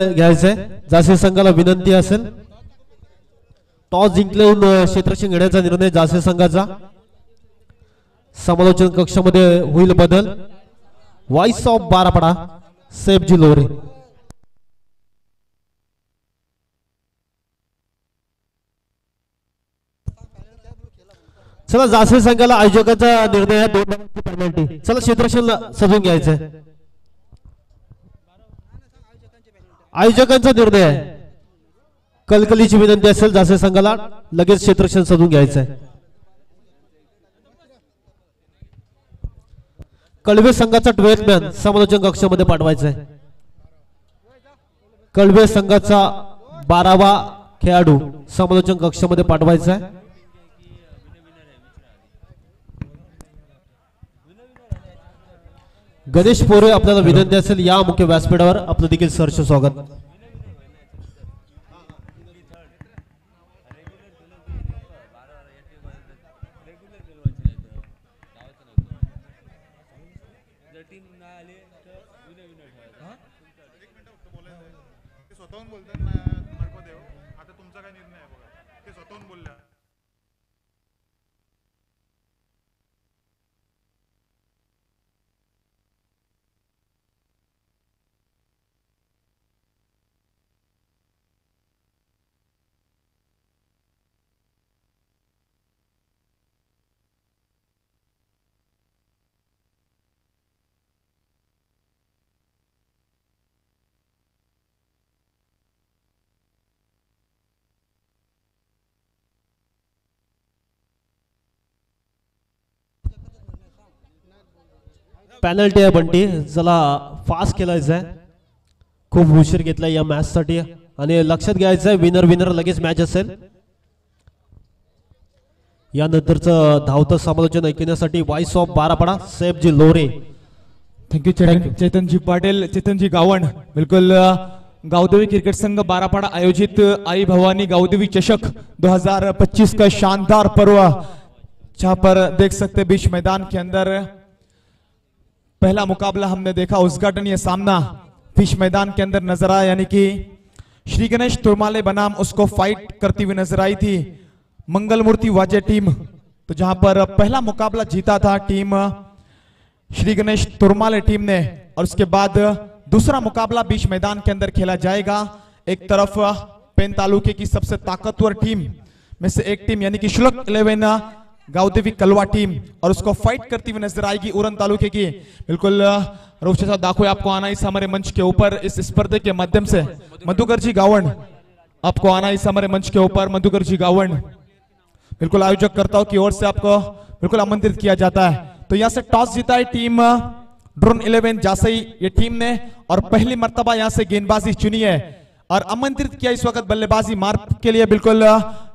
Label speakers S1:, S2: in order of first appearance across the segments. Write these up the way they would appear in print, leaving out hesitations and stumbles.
S1: घ्यायचंय जासे संघाला विनंती असेल टॉस जिंकून क्षेत्ररक्षण घेण्याचा निर्णय जासे संघाचा समालोचन कक्षामध्ये होईल बदल व्हॉइस ऑफ बारापडा सेफजी लोरे चला जासे संघाला आयोजकाचा निर्णय आहे 2 धावांची पेनल्टी चला क्षेत्ररक्षण सजवून घ्यायचंय आयोजकांचा निर्णय आहे कलकलीची विनंती असेल जासे संघाला लगेच क्षेत्ररक्षण सजवून घ्यायचंय कळवे संघाचा ट्वेल्थमॅन समालोचन कक्षामध्ये पाठवायचा आहे कळवे संघाचा 12वा खेळाडू समालोचन कक्षामध्ये पाठवायचा आहे गणेश पोरे आपल्याला विनंती असेल या मुख्य व्यासपीठावर आपलं देखील सहर्ष स्वागत पेनल्टी आहे बंटी चला फास्ट खेळायचं आहे खूप उशीर घेतला या मॅच साठी आणि लक्षात घ्यायचं आहे विनर विनर लगेच मॅच असेल यानंतरचं धावतं समालोचन ऐकण्यासाठी व्हॉइस ऑफ बारापडा सेफजी लोरे
S2: थैंक यू चेतनजी पाटिल चेतनजी गावण बिल्कुल गावदेवी क्रिकेट संघ बारापाड़ा आयोजित आई भवानी गावदेवी चषक 2025 का शानदार पर्व जहां पर देख सकते बीच मैदान के अंदर पहला मुकाबला हमने देखा उद्घाटनीय सामना बीच मैदान के अंदर नजर आया यानी कि श्री गणेश तुरमाले बनाम उसको फाइट करती हुई नजर आई थी मंगल मूर्ति वाजे टीम तो जहां पर पहला मुकाबला जीता था टीम श्री गणेश तुरमाले टीम ने और उसके बाद दूसरा मुकाबला बीच मैदान के अंदर खेला जाएगा एक तरफ पेन तालुके की सबसे ताकतवर टीम में से एक टीम यानी कि शुल्क 11 गावदेवी कलवा टीम और उसको फाइट करती हुई नजर आएगी उरन तालुके की बिल्कुल रोशे साहब दाखो आपको आना इस हमारे मंच के ऊपर इस स्पर्धे के माध्यम से मधुकर जी गावण आपको आना इस हमारे मंच के ऊपर मधुकर जी गावण बिल्कुल आयोजककर्ताओं की ओर से आपको बिल्कुल आमंत्रित किया जाता है तो यहाँ से टॉस जीता है टीम ड्रोन 11 जासई ये टीम ने और पहली मर्तबा यहाँ से गेंदबाजी चुनी है और आमंत्रित किया इस वक्त बल्लेबाजी मार्ग के लिए बिल्कुल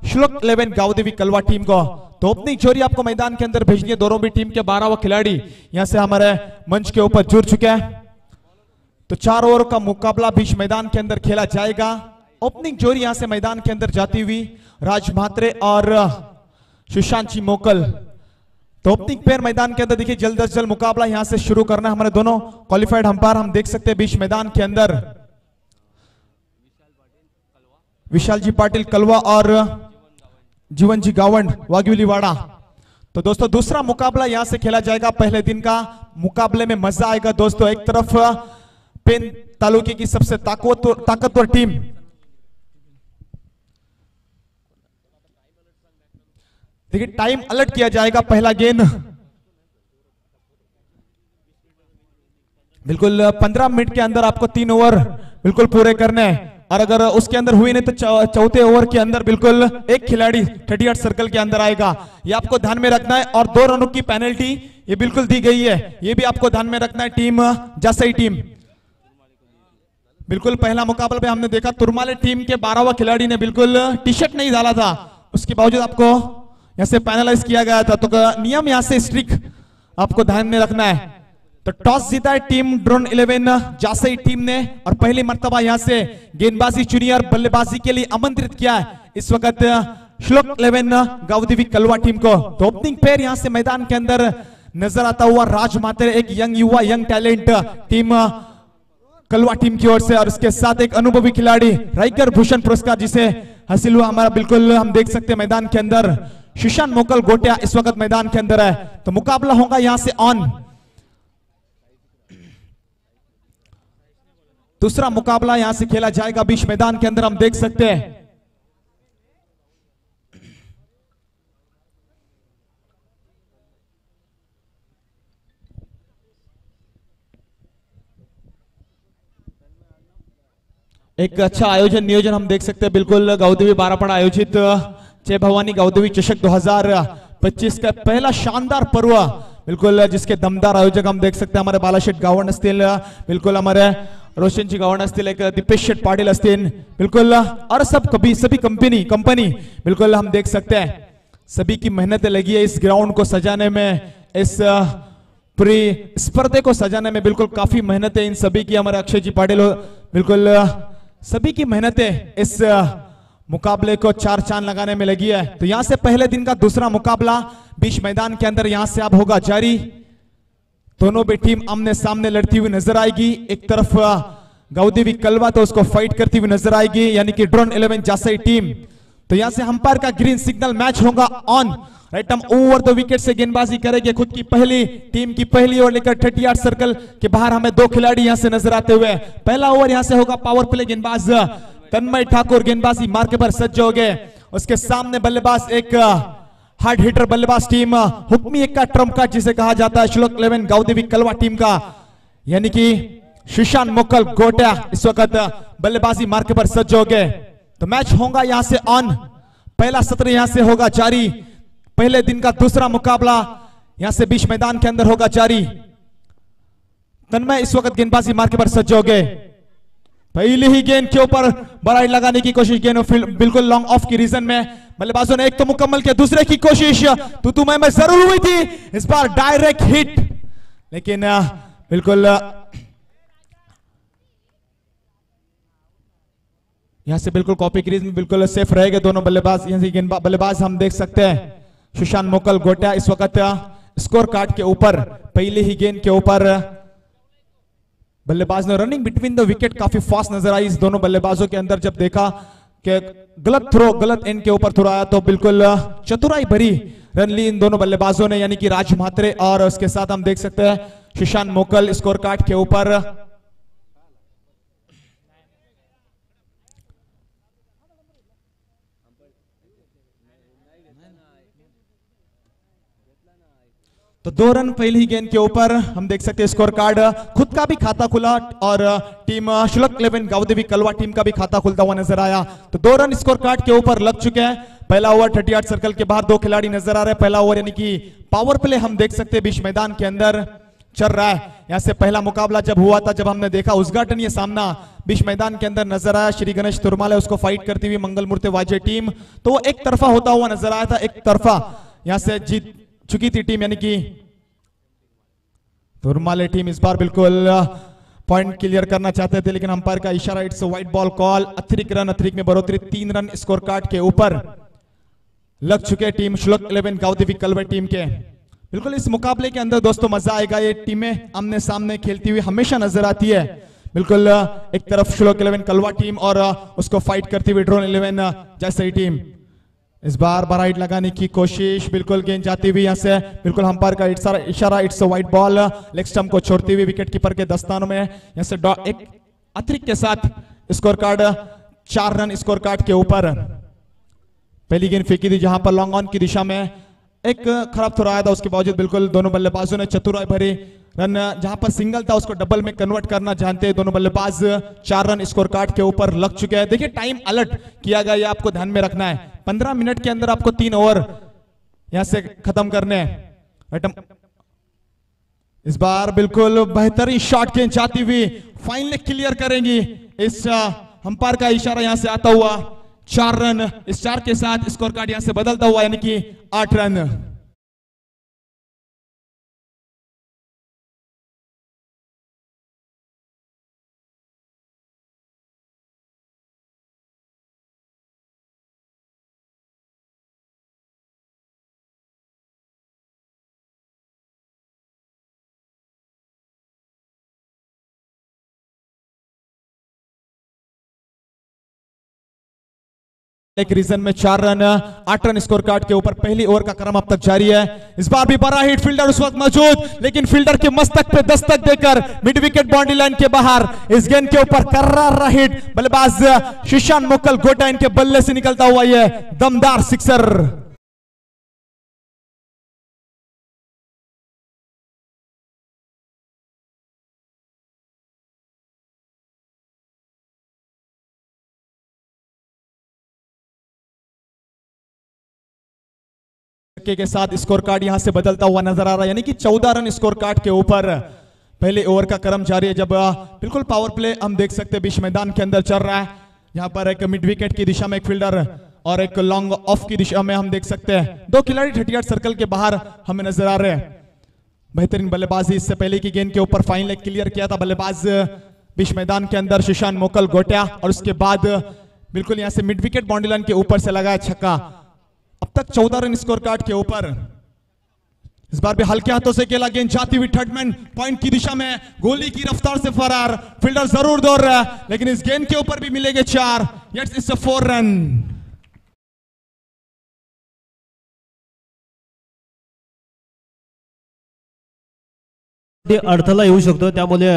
S2: शुल्क 11 गावदेवी कलवा टीम को तो ओपनिंग जोड़ी आपको मैदान के अंदर भेजनी है दोनों भी टीम के 12 खिलाड़ी यहां से हमारे मंच के ऊपर जुड़ चुके हैं तो 4 ओवर का मुकाबला बीच मैदान के अंदर खेला जाएगा ओपनिंग जोड़ी यहां से मैदान के अंदर जाती हुई राज म्हात्रे और सुशांत जी मोकल तो ओपनिंग पेयर मैदान के अंदर देखिए जल्द अज जल्द मुकाबला यहां से शुरू करना है हमारे दोनों क्वालिफाइड अंपायर हम देख सकते हैं बीच मैदान के अंदर विशाल जी पाटिल कलवा और जीवन जी गावंड वाग्युलीवाड़ा तो दोस्तों दूसरा मुकाबला यहां से खेला जाएगा पहले दिन का मुकाबले में मजा आएगा दोस्तों एक तरफ पेन तालुके की सबसे ताकतवर टीम देखिए टाइम अलर्ट किया जाएगा पहला गेंद बिल्कुल 15 मिनट के अंदर आपको 3 ओवर बिल्कुल पूरे करने हैं और अगर उसके अंदर हुई नहीं तो चौथे ओवर के अंदर बिल्कुल एक खिलाड़ी 38 सर्कल के अंदर आएगा ये आपको ध्यान में रखना है और 2 रनों की पेनल्टी ये बिल्कुल दी गई है ये भी आपको ध्यान में रखना है टीम जासई टीम बिल्कुल पहला मुकाबला पे हमने देखा तुरमाले टीम के 12वां खिलाड़ी ने बिल्कुल टी शर्ट नहीं डाला था उसके बावजूद आपको यहां से पैनलाइज किया गया था तो नियम यहां से स्ट्रिक्ट आपको ध्यान में रखना है तो टॉस जीता है टीम ड्रोन 11 जासई टीम ने और पहली मर्तबा यहां से गेंदबाजी चुनी और बल्लेबाजी के लिए आमंत्रित किया है इस वक्त श्लोक 11 गावदेवी कलवा टीम को तो ओपनिंग पेयर यहां से मैदान के अंदर नजर आता हुआ राज मात्रे एक यंग युवा यंग टैलेंट टीम कलवा टीम की ओर से, और इसके साथ एक अनुभवी खिलाड़ी राइकर भूषण पुरस्कार जिसे हासिल हुआ हमारा, बिल्कुल हम देख सकते हैं मैदान के अंदर सुशांत मोकल गोटिया इस वक्त मैदान के अंदर है। तो मुकाबला होगा यहां से ऑन। दूसरा मुकाबला यहां से खेला जाएगा बीच मैदान के अंदर, हम देख सकते हैं एक अच्छा आयोजन नियोजन हम देख सकते हैं। बिल्कुल गाउदेवी बारापाड़ा आयोजित जय भवानी गाउदेवी चषक 2025 का पहला शानदार पर्व, बिल्कुल जिसके दमदार आयोजक हम देख सकते हैं हमारे बालाशेठ गावण असतील, बिल्कुल हमारे रोशनजी गावण असतील, एक दीपेश शेठ पाटिल असतील, बिल्कुल और सभी कंपनी बिल्कुल हम देख सकते हैं सभी की मेहनत लगी है इस ग्राउंड को सजाने में, इस पूरी स्पर्धे को सजाने में बिल्कुल काफी मेहनत है इन सभी की। हमारे अक्षय जी पाटिल बिल्कुल सभी की मेहनत है इस मुकाबले को चार चांद लगाने में लगी है। तो यहां से पहले दिन का दूसरा मुकाबला बीच मैदान के अंदर यहां से अब होगा जारी। दोनों भी टीम आमने सामने लड़ती हुई नजर आएगी। एक तरफ गाउदेवी कलवा तो उसको फाइट करती हुई नजर आएगी, यानी कि ड्रोन 11 जासई टीम। तो यहां से अंपायर का ग्रीन सिग्नल, मैच होगा ऑन। राइट हम ओवर द विकेट से गेंदबाजी करेंगे, खुद की पहली टीम की पहली ओवर लेकर 30 यार्ड सर्कल के बाहर हमें दो खिलाड़ी यहां से नजर आते हुए। पहला ओवर यहां से होगा पावर प्ले, गेंदबाज तन्मय ठाकुर गेंदबाजी मार्के पर सज्ज हो गए। उसके सामने बल्लेबाज एक हार्ड हिटर बल्लेबाज टीम हुक्मी एक का ट्रम्प कार्ड जिसे कहा जाता है श्लोक 11 गाउदेवी कलवा टीम का, यानी कि सुशांत मोकल गोटिया इस वक्त बल्लेबाजी मार्के पर सज्ज हो गए। तो मैच होगा यहां से ऑन। पहला सत्र यहां से होगा जारी। पहले दिन का दूसरा मुकाबला यहां से बीच मैदान के अंदर होगा जारी। तन्मय इस वक्त गेंदबाजी मार्के पर सज्ज हो गए। पहली ही गेंद के ऊपर बराइड लगाने की कोशिश, गेंद बिल्कुल लॉन्ग ऑफ की रीजन में बल्लेबाजों ने एक तो मुकम्मल किया, दूसरे की कोशिश तू मैं जरूर हुई थी, इस बार डायरेक्ट हिट, लेकिन बिल्कुल यहां से बिल्कुल कॉपी क्रीज में बिल्कुल सेफ रहेंगे दोनों बल्लेबाज। यहां से गेंद बल्लेबाज हम देख सकते हैं सुशांत मोकल गोटिया इस वक्त स्कोर कार्ड के ऊपर पहली ही गेंद के ऊपर बल्लेबाज ने रनिंग बिटवीन द विकेट काफी फास्ट नजर आई इस दोनों बल्लेबाजों के अंदर। जब देखा कि गलत एंड के ऊपर थ्रो आया तो बिल्कुल चतुराई भरी रन ली इन दोनों बल्लेबाजों ने, यानी कि राज म्हात्रे और उसके साथ हम देख सकते हैं सुशांत मोकल स्कोर कार्ड के ऊपर। तो 2 रन पहली गेंद के ऊपर हम देख सकते हैं स्कोर कार्ड। खुद का भी खाता खुला और टीम श्लोक 11 गाउदेवी कलवा टीम का भी खाता खुलता हुआ नजर आया। तो 2 रन स्कोर कार्ड के ऊपर लग चुके हैं। पहला ओवर 30 यार्ड सर्कल के बाहर दो खिलाड़ी नजर आ रहे हैं। पहला ओवर यानी कि पावर प्ले हम देख सकते हैं बीच मैदान के अंदर चल रहा है। यहां से पहला मुकाबला जब हुआ था, जब हमने देखा उद्घाटन ये सामना बीच मैदान के अंदर नजर आया, श्री गणेश तुरमाले उसको फाइट करती हुई मंगल मूर्ति वाजे टीम, तो वो एक तरफा होता हुआ नजर आया था। एक तरफा यहां से जीत चुकी थी टीम, यानी कि तुरमाले टीम इस बार बिल्कुल पॉइंट क्लियर करना चाहते थे, लेकिन अंपायर का इशारा, इट्स व्हाइट बॉल कॉल। अतिरिक्त में बढ़ोतरी 3 रन स्कोर कार्ड के ऊपर लग चुके टीम श्लोक 11 गाउदेवी कलवा टीम के। बिल्कुल इस मुकाबले के अंदर दोस्तों मजा आएगा। ये टीमें आमने सामने खेलती हुई हमेशा नजर आती है। बिल्कुल एक तरफ श्लोक 11 कलवा टीम और उसको फाइट करती हुई ड्रोन 11 जैसे टीम। इस बार बराइड लगाने की कोशिश, बिल्कुल गेंद जाती हुई यहां से बिल्कुल अंपायर का इशारा, it's white ball. Leg stump को छोड़ती हुई विकेट कीपर के दस्तानों में यहां से एक अतिरिक्त के साथ score card 4 run score card के ऊपर। पहली गेंद फेंकी थी जहां पर लॉन्ग ऑन की दिशा में एक खराब थ्रो आया था, उसके बावजूद बिल्कुल दोनों बल्लेबाजों ने चतुराई भरी रन, जहां पर सिंगल था उसको डबल में कन्वर्ट करना जानते हैं दोनों बल्लेबाज। 4 रन स्कोर कार्ड के ऊपर लग चुके हैं। देखिए टाइम अलर्ट किया गया, ये आपको ध्यान में रखना है। 15 मिनट के अंदर आपको 3 ओवर यहां से खत्म करने हैं। इस बार बिल्कुल बेहतरीन शॉट गेंद जाती हुई फाइनली क्लियर करेंगी। इस अंपायर का इशारा यहां से आता हुआ 4 रन, इस 4 के साथ स्कोर कार्ड यहां से बदलता हुआ, यानी कि 8 रन। एक रीजन में 4 रन 8 रन स्कोर कार्ड के ऊपर पहली ओवर का क्रम अब तक जारी है। इस बार भी बड़ा हिट, फील्डर उस वक्त मौजूद, लेकिन फील्डर के मस्तक पे दस्तक देकर मिड विकेट बाउंड्री लाइन के बाहर इस गेंद के ऊपर कर्रार हिट, बल्लेबाज शीशान मोकल गोटा इनके बल्ले से निकलता हुआ ये दमदार सिक्सर। के साथ स्कोर कार्ड यहां से बदलता हुआ नजर आ रहा है, यानी कि 14 रन स्कोर कार्ड के ऊपर पहले ओवर का क्रम जारी है। जब बिल्कुल पावर प्ले हम देख सकते हैं बीच मैदान के अंदर चल रहा है। यहां पर एक मिड विकेट की दिशा में एक फील्डर और एक लॉन्ग ऑफ की दिशा में हम देख सकते हैं 2 खिलाड़ी 38 सर्कल के बाहर हमें नजर आ रहे हैं। बेहतरीन बल्लेबाजी, इससे पहले की गेंद के ऊपर फाइन लेग क्लियर किया था बल्लेबाज बीच मैदान के अंदर शीशान मोकल गोटिया, और उसके बाद बिल्कुल यहां से मिड विकेट बाउंड्री लाइन के ऊपर से लगाया छक्का। अब तक 14 रन स्कोर कार्ड के ऊपर। इस बार भी हल्के हाथों से खेला, गेंद जाती हुई थर्डमैन पॉइंट की दिशा में गोली की रफ्तार से फरार, फील्डर जरूर दौड़ रहा है, लेकिन इस गेंद के ऊपर भी मिलेंगे 4, यट्स इट्स अ 4 रन।
S1: अडथळा येऊ शकतो, त्यामुळे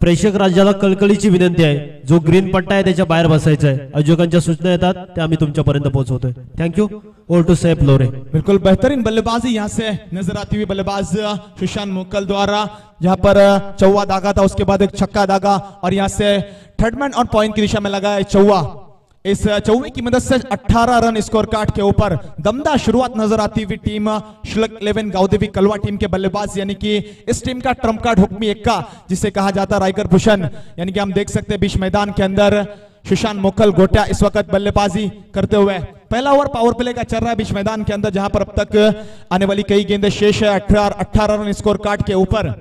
S1: प्रेक्षक राज्याला कळकळीची विनंती आहे, जो ग्रीन पट्टा आहे त्याच्या बाहेर बसायचा आहे। आयोजकांच्या सूचना येतात त्या आम्ही तुमच्यापर्यंत पोहोचवतोय। थँक्यू। ओवर टू सैफ लोरे।
S2: बिल्कुल बेहतरीन बल्लेबाजी यहां से नजर आती हुई बल्लेबाज शीशान मोकल द्वारा, जहां पर चौवा दागा था, उसके बाद एक छक्का दागा और यहां से थर्डमैन और पॉइंट की दिशा में लगाया चौवा। इस चौवे की मदद से 18 रन स्कोर कार्ड के ऊपर दमदार शुरुआत नजर आती हुई टीम शुल्क 11 गांवदेवी कलवा टीम के बल्लेबाज, यानी कि इस टीम का ट्रम्प कार्ड हुक्मी एक्का जिसे कहा जाता है राइगर भूषण, यानी कि हम देख सकते हैं बीच मैदान के अंदर शीशान मोकल गोटिया इस वक्त बल्लेबाजी करते हुए। पहला ओवर पावर प्ले का चल रहा है बीच मैदान के अंदर, जहां पर अब तक आने वाली कई गेंदें शेष है। 18 रन स्कोर कार्ड के ऊपर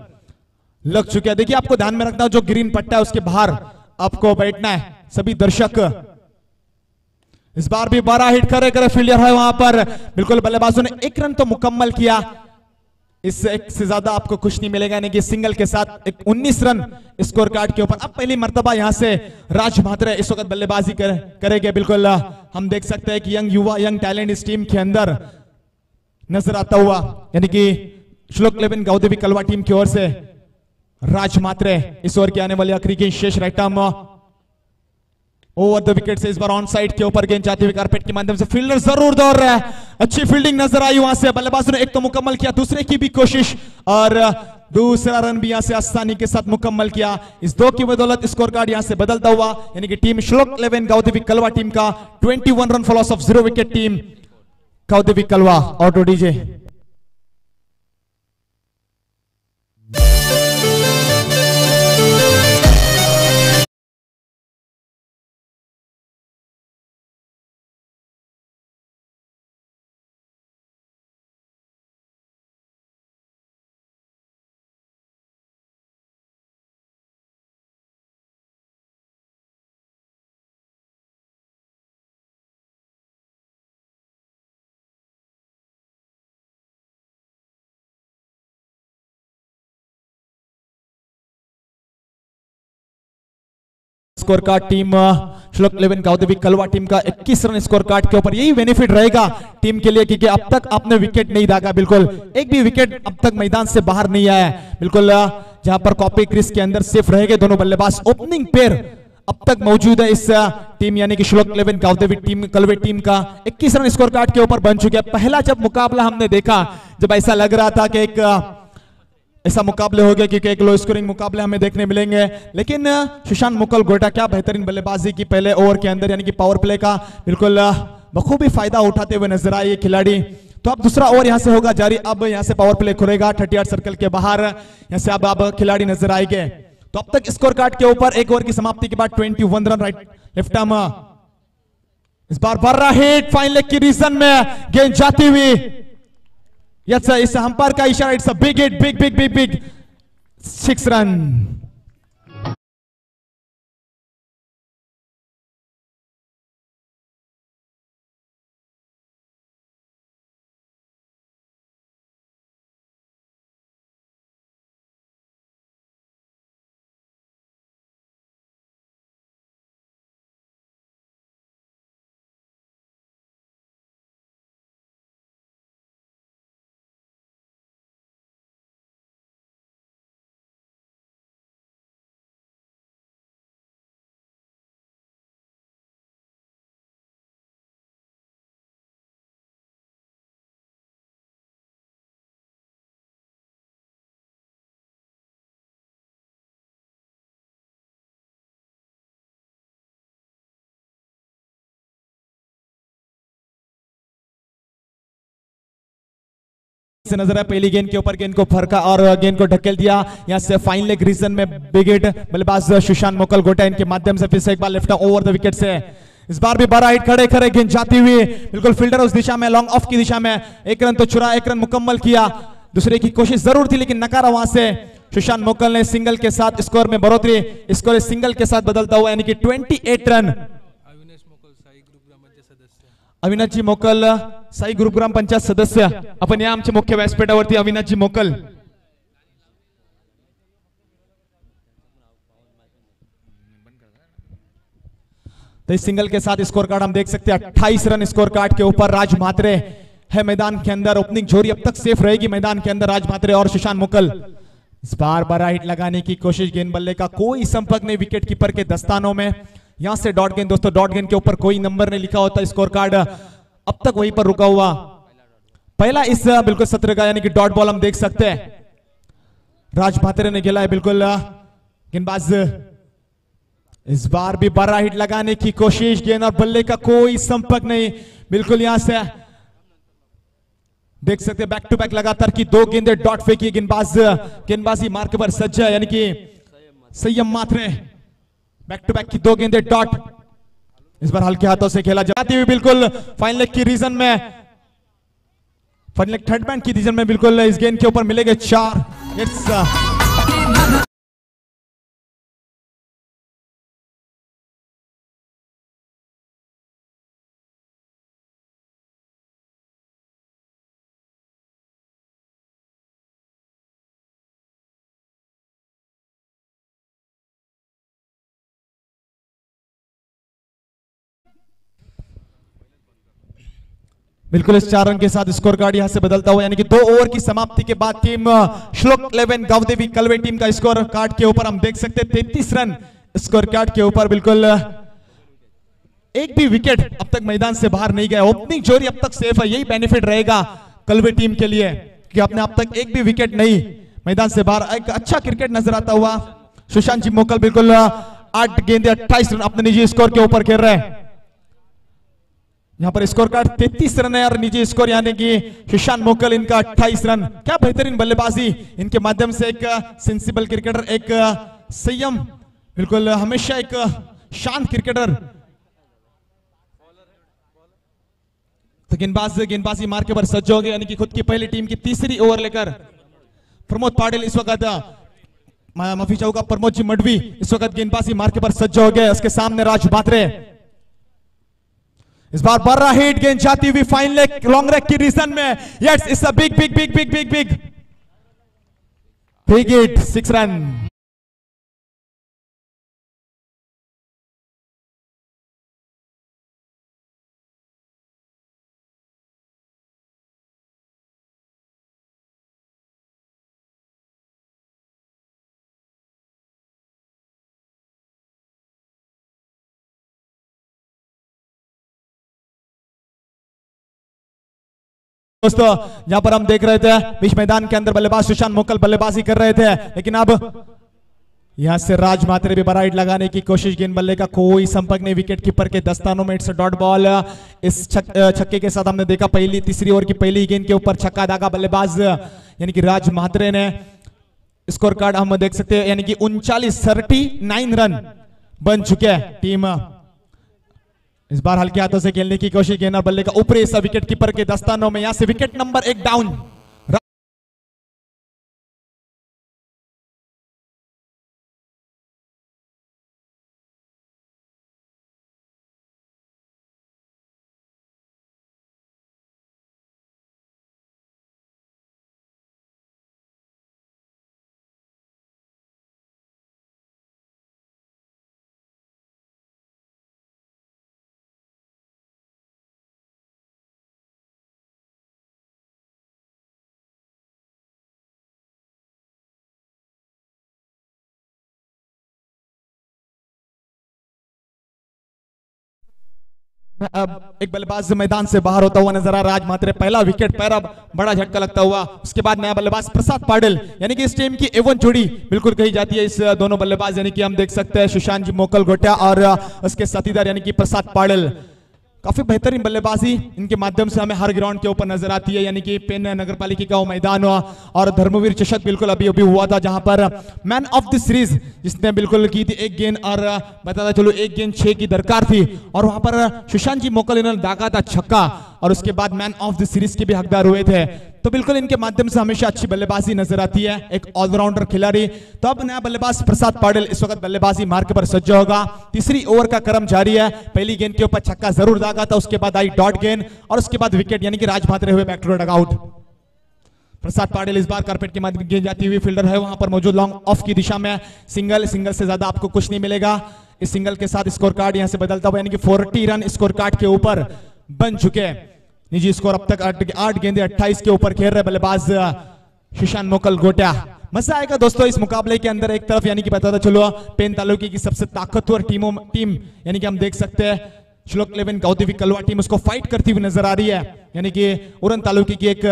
S2: लग चुके हैं। देखिए, आपको ध्यान में रखना, जो ग्रीन पट्टा है उसके बाहर आपको बैठना है सभी दर्शक। इस बार भी बड़ा हिट करे फील्डर है वहां पर, बिल्कुल बल्लेबाजों ने 1 रन तो मुकम्मल किया, इससे एक से ज्यादा आपको कुछ नहीं मिलेगा, यानी कि सिंगल के साथ एक 19 रन स्कोर कार्ड के ऊपर। अब पहली मर्तबा यहां से राज म्हात्रे इस वक्त बल्लेबाजी करेंगे। बिल्कुल हम देख सकते हैं कि यंग युवा, यंग टैलेंट इस टीम के अंदर नजर आता हुआ, यानी कि श्लोक 11 गांवदेवी कलवा टीम की ओर से राज म्हात्रे इस ओवर की आने वाली आखिरी गेंद शेष right arm over the wicket से। इस बार ऑन साइड के ऊपर गेंद जाती हुई कारपेट के माध्यम से फील्डर जरूर दौड़ रहा है, अच्छी फील्डिंग नजर आई वहां से। बल्लेबाजों ने एक तो मुकम्मल किया, दूसरे की भी कोशिश और दूसरा रन भी यहां से आसानी के साथ मुकम्मल किया। इस 2 की बदौलत स्कोर कार्ड यहां से बदलता हुआ, यानी कि टीम श्लोक 11 गांवदेवी कलवा टीम का 21 run for loss of 0 wicket team Gaondevi Kalwa. Auto DJ. Score card team Shlok 11 गांवदेवी Kalwa team का 21 रन स्कोर कार्ड के ऊपर। यही बेनिफिट रहेगा टीम के लिए, क्योंकि अब तक आपने विकेट नहीं दागा, बिल्कुल एक भी विकेट अब तक मैदान से बाहर नहीं आया। बिल्कुल जहां पर कॉपी क्रिस के अंदर सेफ रहेंगे दोनों बल्लेबाज। ओपनिंग पेयर अब तक मौजूद है इस टीम, यानी कि श्लोक 11 गांवदेवी टीम कलवे टीम का 21 रन स्कोर कार्ड के ऊपर बन चुके हैं। पहला जब मुकाबला हमने देखा, जब ऐसा लग रहा था कि एक ऐसा मुकाबले हो गए, क्योंकि एक लो स्कोरिंग मुकाबले हमें देखने मिलेंगे, लेकिन शीशान मुकल गोटा क्या बेहतरीन बल्लेबाजी की पहले ओवर के अंदर, यानी कि पावर प्ले का बिल्कुल बखूबी फायदा उठाते हुए नजर आए ये खिलाड़ी। तो अब दूसरा ओवर यहां से होगा जारी, अब यहां से पावर प्ले खुलेगा 38 सर्कल के बाहर, यहां से अब खिलाड़ी नजर आएंगे। तो अब तक स्कोर कार्ड के ऊपर एक ओवर की समाप्ति के बाद 21 रन राइट लेफ्ट आर्म। इस बार बर्रा हिट, फाइन लेग की रीजन में गेंद जाती हुई, इस अंपायर का इशारा, it's a big hit, big big big big 6 run. से नजर है पहली गेंद के ऊपर, गेंद को फरका और गेंद को ढकेल दिया। यहाँ से फाइन लेग रीजन में बिग हिट बल्लेबाज सुशांत मोकल गोटा इनके माध्यम से फिर से एक बार लेफ्ट ओवर द विकेट से इस बार भी बड़ा हिट, खड़े खड़े गेंद जाती हुई बिल्कुल फील्डर उस दिशा में लॉन्ग ऑफ की दिशा में, एक रन तो चुरा, एक रन मुकम्मल किया, दूसरे की कोशिश जरूर थी लेकिन नकारा वहां से। सुशांत मोकल ने सिंगल के साथ स्कोर में बढ़ोतरी, स्कोर सिंगल के साथ बदलता हुआ यानी कि 28 रन। अविनाश जी मोकल साई गुरुग्राम पंचायत सदस्य आपण या आमच्या मुख्य व्यासपीठावरती अविनाश जी मोकल। तो इस सिंगल के साथ स्कोर कार्ड हम देख सकते हैं 28 रन स्कोर कार्ड के ऊपर। राज म्हात्रे है मैदान के अंदर, ओपनिंग जोड़ी अब तक सेफ रहेगी मैदान के अंदर राज म्हात्रे और सुशांत मोकल। इस बार बड़ा हिट लगाने की कोशिश, गेंद बल्ले का कोई संपर्क नहीं विकेट कीपर के दस्तानों में। यहां से डॉट गेंद दोस्तों, डॉट गेंद के ऊपर कोई नंबर नहीं लिखा होता, स्कोर कार्ड अब तक वहीं पर रुका हुआ। पहला इस बिल्कुल सत्र का यानी कि डॉट बॉल हम देख सकते हैं, राज म्हात्रे ने खेला है बिल्कुल गेंदबाज। इस बार भी बड़ा हिट लगाने की कोशिश, गेंद और बल्ले का कोई संपर्क नहीं, बिल्कुल यहां से देख सकते हैं बैक टू बैक लगातार की 2 गेंदें डॉट फेंकी गेंदबाज, गेंदबाजी मार्क पर सज्ज है यानी कि संयम म्हात्रे, बैक टू बैक की 2 गेंदें डॉट। इस बार हल्के हाथों से खेला जाती हुई बिल्कुल फाइन लेग की रीजन में, फाइन लेग थर्ड मैन की रीजन में बिल्कुल इस गेंद के ऊपर मिलेंगे 4। बिल्कुल इस 4 रन के साथ स्कोर कार्ड यहां से बदलता हुआ यानी कि 2 ओवर की समाप्ति के बाद टीम श्लोक 11 गावदेवी कलवे टीम का स्कोर कार्ड के ऊपर हम देख सकते हैं 33 रन स्कोर कार्ड के ऊपर। बिल्कुल एक भी विकेट अब तक मैदान से बाहर नहीं गया, ओपनिंग जोड़ी अब तक सेफ है, यही बेनिफिट रहेगा कलवे टीम के लिए कि आपने अब तक एक भी विकेट नहीं मैदान से बाहर। एक अच्छा क्रिकेट नजर आता हुआ सुशांत जी मोकल बिल्कुल 8 गेंदे 28 रन अपने निजी स्कोर के ऊपर खेल रहे हैं। यहां पर स्कोर कार्ड 33 रन है और निजी स्कोर यानी कि सुशांत मोकल इनका 28 रन। क्या बेहतरीन बल्लेबाजी इनके माध्यम से, एक सेंसिबल क्रिकेटर, एक संयम, बिल्कुल हमेशा एक शांत क्रिकेटर। तो गेंदबाजी मार के ऊपर सज्ज हो गए यानी कि खुद की पहली टीम की तीसरी ओवर लेकर प्रमोद पाटिल इस वक्त, माफी चाहूंगा प्रमोद जी मडवी इस वक्त गेंदबाजी मार के ऊपर सज्ज हो गए। उसके सामने राज म्हात्रे, इस बार बड़ा हिट, गेंद जाती हुई फाइन लेग लॉन्ग लेग की रीजन में, yes it's a big big big big big big big hit, 6 run. दोस्तों यहां पर हम देख रहे थे बीच मैदान के अंदर बल्लेबाज सुशांत मोकल बल्लेबाजी कर रहे थे, लेकिन अब यहां से राज म्हात्रे भी बड़ा हिट लगाने की कोशिश, गेंद बल्ले का कोई संपर्क नहीं विकेट कीपर के दस्तानों में। It's dot ball. इस छक्के के साथ हमने देखा पहली तीसरी ओवर की पहली गेंद के ऊपर छक्का दागा बल्लेबाज यानी कि राज म्हात्रे ने। स्कोर कार्ड हम देख सकते हैं यानी कि 39 रन बन चुके हैं टीम। इस बार हल्के हाथों से खेलने की कोशिश, गेंद और बल्ले का ऊपरी हिस्सा विकेट कीपर के दस्तानों में। यहां से विकेट नंबर 1 डाउन। अब एक बल्लेबाज मैदान से बाहर होता हुआ नजर आ रहा। राज म्हात्रे पहला विकेट, पहला बड़ा झटका लगता हुआ। उसके बाद नया बल्लेबाज प्रसाद पाटिल यानी कि इस टीम की एवन जोड़ी बिल्कुल कही जाती है। इस दोनों बल्लेबाज यानी कि हम देख सकते हैं सुशांत जी मोकल गोटिया और उसके साथीदार यानी कि प्रसाद पाटिल। काफी बेहतरीन बल्लेबाजी इनके माध्यम से हमें हर ग्राउंड के ऊपर नजर आती है, यानी कि पेन नगरपालिका का मैदान हुआ और धर्मवीर चषक बिल्कुल अभी अभी हुआ था, जहां पर मैन ऑफ द सीरीज जिसने बिल्कुल की थी एक गेंद और बताता चलो एक गेंद 6 की दरकार थी और वहां पर सुशांत जी मोकल इन्होंने दागा था छक्का और उसके बाद मैन ऑफ द सीरीज के भी हकदार हुए थे। तो बिल्कुल इनके माध्यम से हमेशा अच्छी बल्लेबाजी नजर आती है, एक ऑलराउंडर खिलाड़ी। तो अब नया बल्लेबाज प्रसाद पाटिल इस वक्त बल्लेबाजी मार्ग पर सज्ज होगा। तीसरी ओवर का क्रम जारी है, पहली गेंद के ऊपर छक्का जरूर दागा था, उसके बाद आई डॉट गेंद और उसके बाद विकेट, यानी कि राज भाद्रे हुए बैक टू डगआउट। प्रसाद पाटिल इस बार कारपेट के माध्यम गेंद जाती हुई फील्डर है, वहां पर मौजूद लॉन्ग ऑफ की दिशा में सिंगल से ज्यादा आपको कुछ नहीं मिलेगा। इस सिंगल के साथ स्कोर कार्ड यहां से बदलता हुआ, यानी कि 40 रन स्कोर कार्ड के ऊपर बन चुके। निजी स्कोर अब तक 8 गेंदे 28 के ऊपर खेल रहे बल्लेबाज सुशांत मोकल गोटिया। मजा आएगा दोस्तों इस मुकाबले के अंदर। एक तरफ यानी कि बताता चलो पेन तालुके की सबसे ताकतवर टीम यानी कि हम देख सकते हैं श्लोक 11 गौदेवी कलवा टीम उसको फाइट करती हुई नजर आ रही है, यानी कि उरन तालुके की एक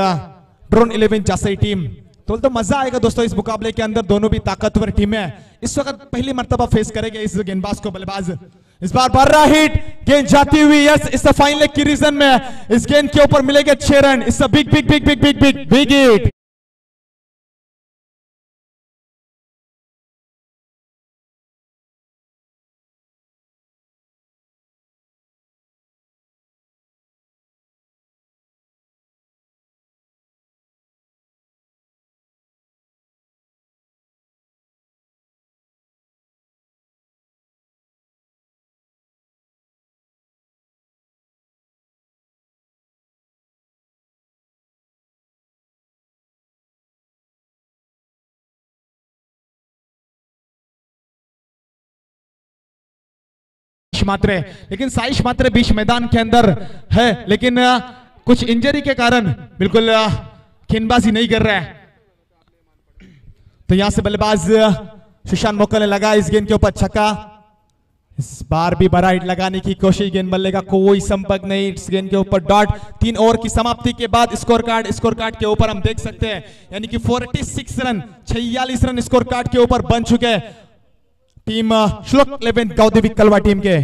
S2: ड्रोन 11 जासई टीम। तो मजा आएगा दोस्तों इस मुकाबले के अंदर, दोनों भी ताकतवर टीम है। इस वक्त पहली मर्तबा फेस करेंगे इस गेंदबाज को बल्लेबाज। इस बार बर्रा हिट, गेंद जाती हुई, यस इस फाइन लेग की रीजन में इस गेंद के ऊपर मिलेगा 6 रन। इस big big big big big big big hit. Mhatre, लेकिन साइश मात्रे बीच मैदान के अंदर है, लेकिन कुछ इंजरी के कारण बिल्कुल गेंदबाजी नहीं कर रहा है। तो यहां से बल्लेबाज सुशांत मोकल ने लगा इस गेंद के ऊपर छक्का। इस बार भी बड़ा हिट लगाने की कोशिश, गेंद बल्ले का कोई संपर्क नहीं, इस गेंद के ऊपर डॉट। 3 ओवर की समाप्ति के बाद स्कोर कार्ड के ऊपर हम देख सकते हैं, यानी कि 46 रन 46 रन स्कोर कार्ड के ऊपर बन चुके टीम श्लोक 11 गौदेवी कलवा टीम के।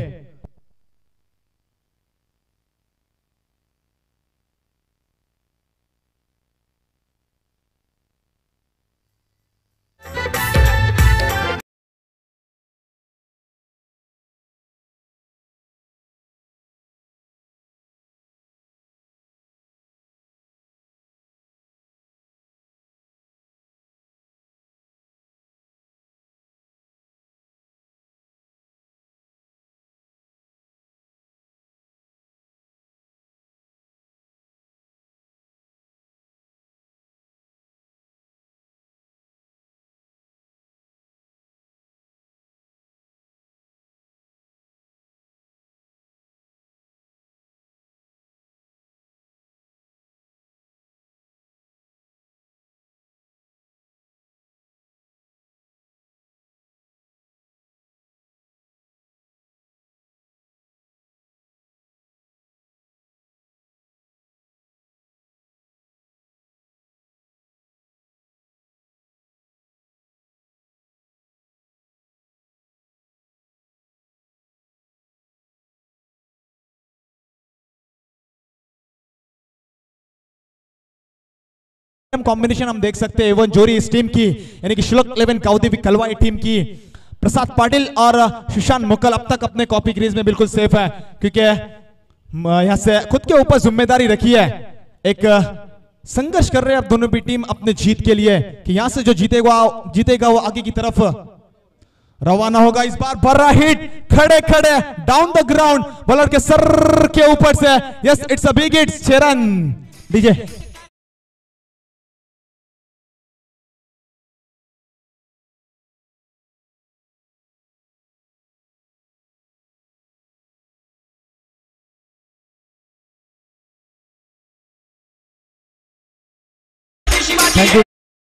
S2: कॉम्बिनेशन हम देख सकते हैं एवन जोरी इस टीम की, यानी कि श्लोक 11 गौदेवी कलवा टीम की। प्रसाद पाटिल और सुशांत मोकल अब तक अपने कॉपी क्रीज में बिल्कुल सेफ है, क्योंकि यहां से खुद के ऊपर जिम्मेदारी रखी है। एक संघर्ष कर रहे हैं अब दोनों भी टीम अपने जीत के लिए, कि यहां से जो जीतेगा वो आगे की तरफ रवाना होगा। इस बार बड़ा हिट, खड़े खड़े डाउन द ग्राउंड, बॉलर के सर के ऊपर से, yes it's a big hit, 6 run. DJ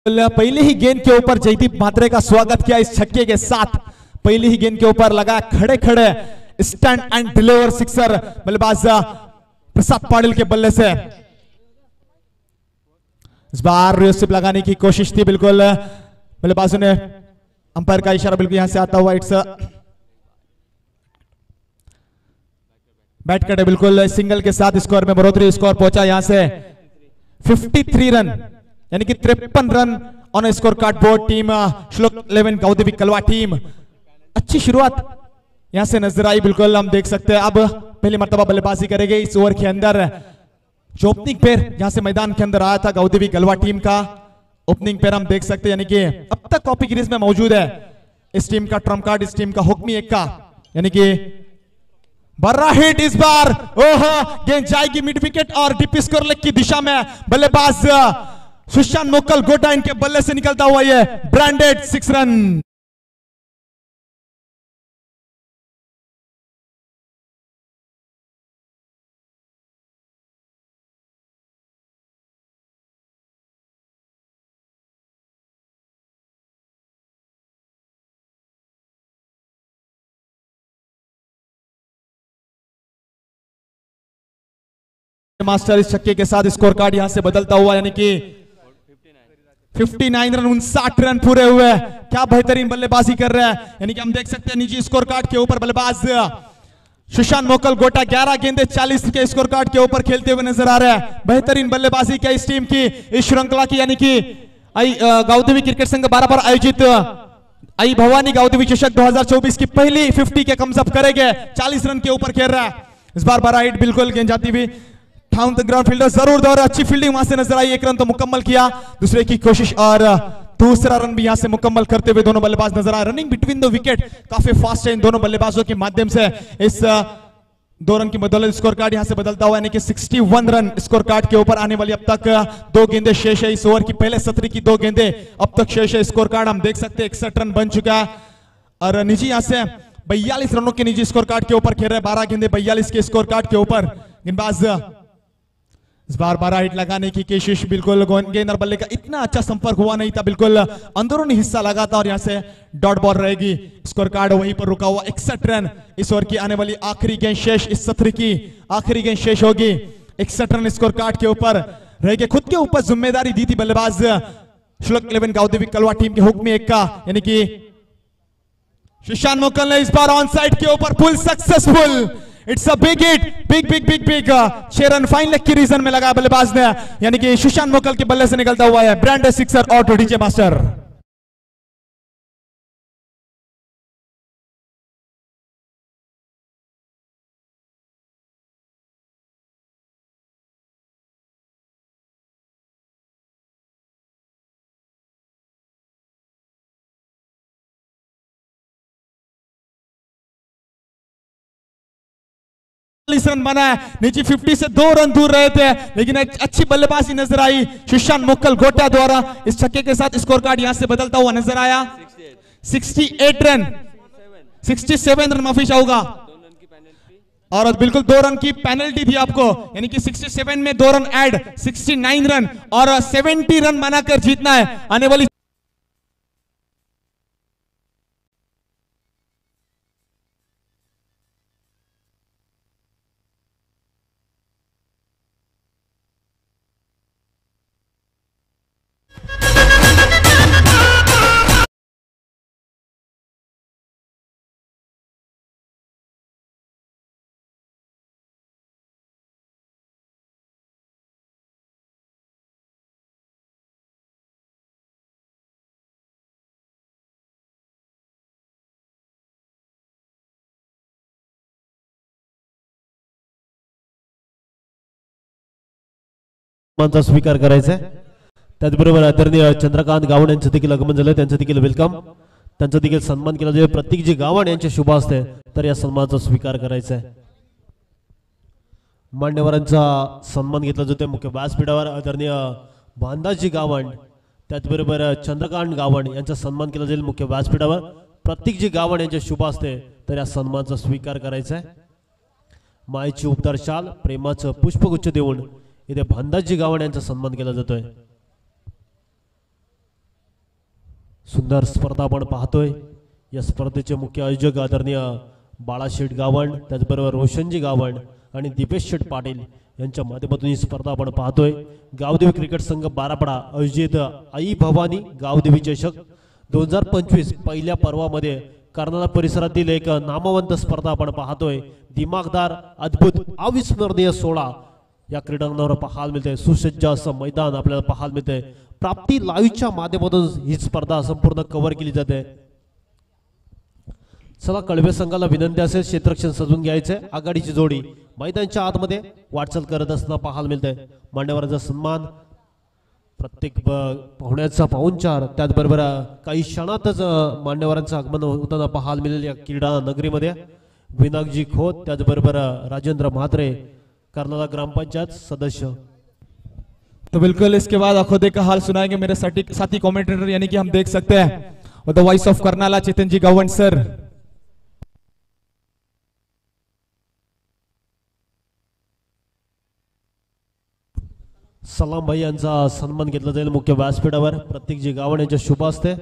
S2: पहले ही गेंद के ऊपर जयदीप म्हात्रे का स्वागत किया इस छक्के के साथ। पहले ही गेंद के ऊपर लगा खड़े खड़े स्टैंड एंड डिलीवर सिक्सर बल्लेबाज प्रसाद पाटिल के बल्ले से। इस बार रिसिप लगाने की कोशिश थी, बिल्कुल बल्लेबाजों ने अंपायर का इशारा बिल्कुल यहां से आता हुआ, इट्स बैट कटे बिल्कुल सिंगल के साथ स्कोर में बढ़ोतरी, स्कोर पहुंचा यहां से 53 रन यानी कि 53 run on score card board. Team Shlok 11 गाउदेवी Kalwa team अच्छी शुरुआत यहां से नजर आई, बिल्कुल हम देख सकते हैं। अब पहली मर्तबा बल्लेबाजी करेंगे इस ओवर के अंदर। जो ओपनिंग पेयर यहां से मैदान के अंदर आया था गाउदेवी गलवा टीम का, ओपनिंग पेयर हम देख सकते हैं, यानी कि अब तक कॉपी क्रीज में मौजूद है इस टीम का ट्रम्प कार्ड, इस टीम का हुक्मी एक का, यानी कि बर्रा हिट इस बार। ओह, गेंद जाएगी मिड विकेट और डीप स्कोर लेग की दिशा में। बल्लेबाज सुशांत मोकल गोटा इनके बल्ले से निकलता हुआ ये ब्रांडेड 6 रन। मास्टर इस छक्के के साथ स्कोर कार्ड यहां से बदलता हुआ, यानी कि 59 रन 59 रन पूरे हुए। क्या बेहतरीन बल्लेबाजी कर रहे हैं, यानी कि हम देख सकते हैं निजी स्कोर कार्ड के ऊपर बल्लेबाज सुशांत मोकल गोटा 11 गेंदे 40 के स्कोर कार्ड के ऊपर खेलते हुए नजर आ रहे हैं। बेहतरीन बल्लेबाजी क्या इस टीम की, इस श्रृंखला की, यानी कि गाउदेवी क्रिकेट संघ 12 पर आयोजित आई भवानी गाउदेवी चषक 2024 की पहली 50 के कमजब करेंगे। 40 रन के ऊपर खेल रहा है इस बार। 12 हिट बिल्कुल गेंद जाती हुई डाउन द ग्राउंड, फील्डर जरूर दौड़, अच्छी फील्डिंग वहां से नजर आई। एक रन तो मुकम्मल किया, दूसरे की कोशिश और दूसरा रन भी यहां से मुकम्मल करते हुए दोनों बल्लेबाज नजर आए। रनिंग बिटवीन द विकेट काफी फास्ट है इन दोनों बल्लेबाजों के माध्यम से। इस 2 रन की बदौलत स्कोर कार्ड यहां से बदलता हुआ, यानी कि 61 रन स्कोर कार्ड के ऊपर आने वाली। अब तक 2 गेंदे शेष है इस ओवर की, पहले सत्र की 2 गेंदे अब तक शेष है। स्कोर कार्ड हम देख सकते हैं 61 रन बन चुका है और निजी यहां से 42 रनों के निजी स्कोर कार्ड के ऊपर खेल रहे हैं। 12 गेंदे 42 के स्कोर कार्ड के ऊपर। गेंदबाज इस बार 12 हिट लगाने की कोशिश, बिल्कुल गेंद और बल्ले का इतना अच्छा संपर्क हुआ नहीं था, बिल्कुल अंदरूनी हिस्सा लगा था और यहां से डॉट बॉल रहेगी। स्कोर कार्ड वहीं पर रुका हुआ। 61 रन इस ओवर की आने वाली आखिरी गेंद शेष, इस सत्र की आखिरी गेंद शेष होगी। 61 रन स्कोर कार्ड के ऊपर रहेगी। खुद के ऊपर जिम्मेदारी दी थी बल्लेबाज श्लोक 11 गाउदेवी कलवा टीम के हुक्म एक का, यानी कि सुशांत मोकल ने इस बार ऑन साइड के ऊपर full successful. It's a big hit, big big big big 6 run fine leg की रीजन में लगा बल्लेबाज ने, यानी कि सुशांत मोकल के बल्ले से निकलता हुआ है ब्रांडेड सिक्सर और डीजे मास्टर। रन बना है, नीचे 50 से 2 रन दूर रहे थे, लेकिन एक अच्छी बल्लेबाजी नजर आई सुशांत मोकल गोटा द्वारा। इस छक्के के साथ स्कोर कार्ड यहां से बदलता हुआ नजर आया। 68 रन 67 रन माफी चाहूंगा, और बिल्कुल 2 रन की पेनल्टी थी आपको, यानी कि 67 में 2 रन ऐड, 69 रन और 70 रन बनाकर जीतना है आने वाली।
S1: सन्मानचा स्वीकार करायचा आहे। त्याचबरोबर आदरणीय चंद्रकांत गावण यांचं देखील आगमन झालं, त्यांचं देखील वेलकम, त्यांचा देखील सन्मान केला जाईल। प्रत्येक जी गावण यांच्या शुभ असते तर या सन्मानाचा स्वीकार करायचा आहे। मान्यवरांचा सन्मान घेतला जातोय मुख्य व्यासपीठावर। आदरणीय भांदाजी गावण त्याचबरोबर चंद्रकांत गावण यांचा सन्मान केला जाईल मुख्य व्यासपीठावर। प्रत्येक जी गावण यांच्या शुभ असते तर या सन्मानाचा स्वीकार करायचा आहे। मायेची उपदार शाल प्रेमाचं पुष्पगुच्छ देऊन इथे भांदाजी गावण यांचा सन्मान केला जातोय। सुंदर स्पर्धा आपण पाहतोय। या स्पर्धेचे मुख्य आयोजक आदरणीय बाळाशेठ गावण, त्याचबरोबर रोशनजी गावण आणि दीपेश शेठ पाटील यांच्या माध्यमातून ही स्पर्धा आपण पाहतोय। गावदेवी क्रिकेट संघ बारापडा आयोजित आई भवानी गावदेवी चषक 2025 पहिल्या पर्वामध्ये कर्नाटक परिसरातील एक नामवंत स्पर्धा आपण पाहतोय. दिमागदार, अद्भुत, अविस्मरणीय सोहळा या क्रीडांगणावर पाहायला मिळते. सुसज्ज असं मैदान आपल्याला पाहायला मिळते. प्राप्ती लाईव्हच्या माध्यमातून ही स्पर्धा संपूर्ण कव्हर केली जाते. चला, कळवे संघाला विनंती असेल क्षेत्ररक्षण सजवून घ्यायचे. आघाडीची जोडी मैदानाच्या आतमध्ये वाटचाल करत असताना पाहायला मिळते. मान्यवरांचा सन्मान, प्रत्येक पाहुण्याचा पाहुणचार, त्याचबरोबर काही क्षणातच मान्यवरांचं आगमन होताना पाहायला मिळेल या क्रीडा नगरीमध्ये. विनायकजी खोत, त्याचबरोबर राजेंद्र म्हात्रे, कर्नाटक ग्रामपंचायत सदस्य.
S2: तो बिल्कुल इसके बाद अखोदे का हाल सुनाएंगे मेरे साथी कमेंटेटर, यानी कि हम देख सकते हैं the voice of Karnala Chetan ji Gawand sir.
S1: सलाम भाई यांचा सन्मान घेतला जाईल मुख्य व्यासपीठावर. प्रत्येक जी गावण यांच्या शुभ असते.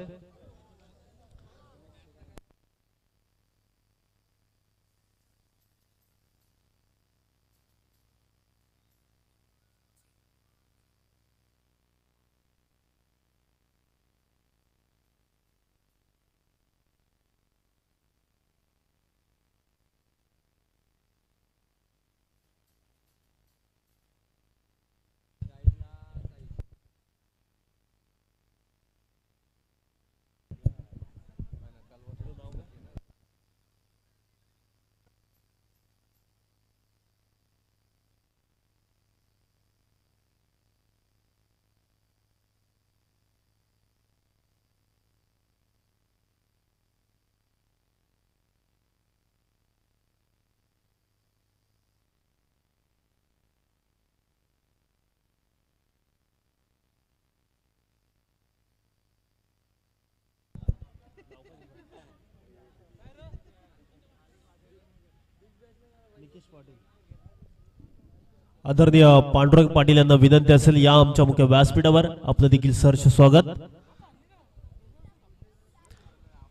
S1: आदरणीय पांडुरंग पाटील यांना विनंती असेल या आमच्या मुख्य व्यासपीठावर. आपलं देखील सहर्ष स्वागत.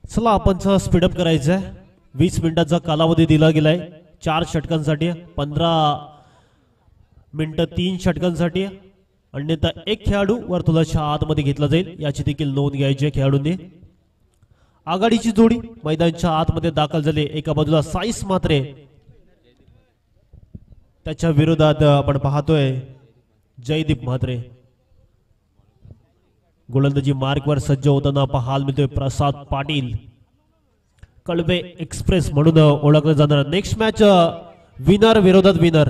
S1: चला, आपण स्पीडअप करायचं आहे. 20 मिनिटाचा कालावधी दिला गेलाय 4 षटकांसाठी, 15 मिनिटं 3 षटकांसाठी. अन्यथा एक खेळाडू वर्तुळाच्या आतमध्ये घेतला जाईल, याची देखील नोंद घ्यायची आहे खेळाडूंनी. आघाडीची जोडी मैदानाच्या आतमध्ये दाखल झाली. एका बाजूला साईस म्हात्रे, त्याच्या विरोधात आपण पाहतोय जयदीप म्हात्रे. गोलंदाजी मार्कवर सज्ज होताना पाहायला मिळतोय प्रसाद पाटील. कळवे एक्सप्रेस म्हणून ओळखलं जाणार. नेक्स्ट मॅच विनर विरोधात विनर.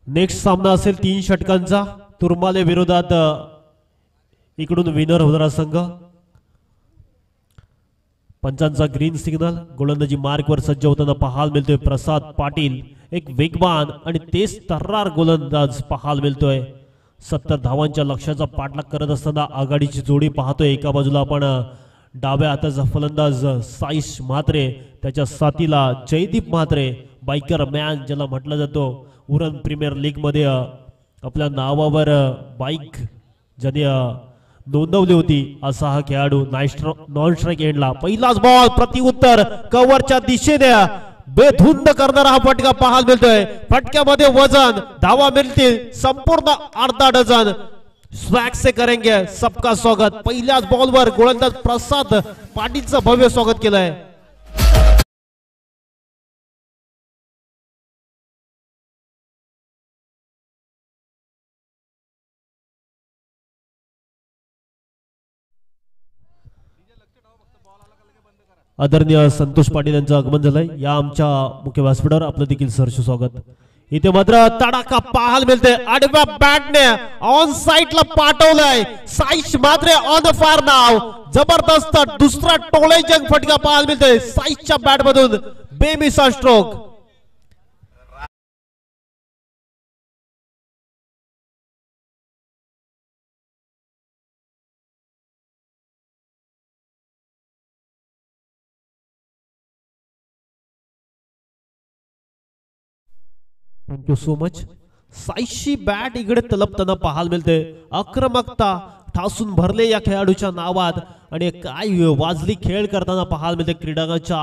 S1: नेक्स्ट सामना असेल 3 षटकांचा. तुरमाले विरोधात इकडून विनर होणारा संघ. पंचांचा ग्रीन सिग्नल. गोलंदाजी मार्कवर सज्ज होताना पाहायला मिळतोय प्रसाद पाटील. एक वेगवान आणि तेज तर्रार गोलंदाज पाहायला मिळतोय. 70 धावांच्या लक्ष्याचा पाठलाग करत असताना आघाडीची जोडी पाहतोय. एका बाजूला आपण डाव्या हाताचा फलंदाज साईश म्हात्रे, त्याच्या साथीला जयदीप म्हात्रे, बायकर मॅन ज्याला म्हटलं जातो. उरण प्रीमियर लीग मध्ये आपल्या नावावर बाईक ज्याने नोंदवली होती असा हा खेळाडू. नॉन स्ट्राईक एंडला पहिलाच बॉल, प्रतिउत्तर कव्हरच्या दिशेने बेधुंद करणारा हा फटका पाहायला मिळतोय. फटक्यामध्ये वजन, धावा मिळतील संपूर्ण अर्धा डझन. स्वॅग से करेंगे सबका स्वागत. पहिल्याच बॉलवर गोलंदाज प्रसाद पाटीलचं भव्य स्वागत केलंय. आदरणीय संतोष पाटील यांचं आगमन झालंय या आमच्या मुख्य व्यासपीठावर. आपलं देखील सहर्ष स्वागत. इथे मात्र तडाखा पाहायला मिळते. आडव्या बॅटने ऑन साइडला पाठवलंय. Saish Mhatre on the far नाव. जबरदस्त दुसरा टोळेजंग फटका पाहायला मिळतोय साईशच्या बॅट मधून. बेमिसा स्ट्रोक. Thank you so much. साईशी बॅट इकडे तलपताना पाहायला मिळते. आक्रमकता ठासून भरले या खेळाडूच्या नावात आणि काय वाजली खेळ करताना पाहायला मिळते. क्रीडांगणाच्या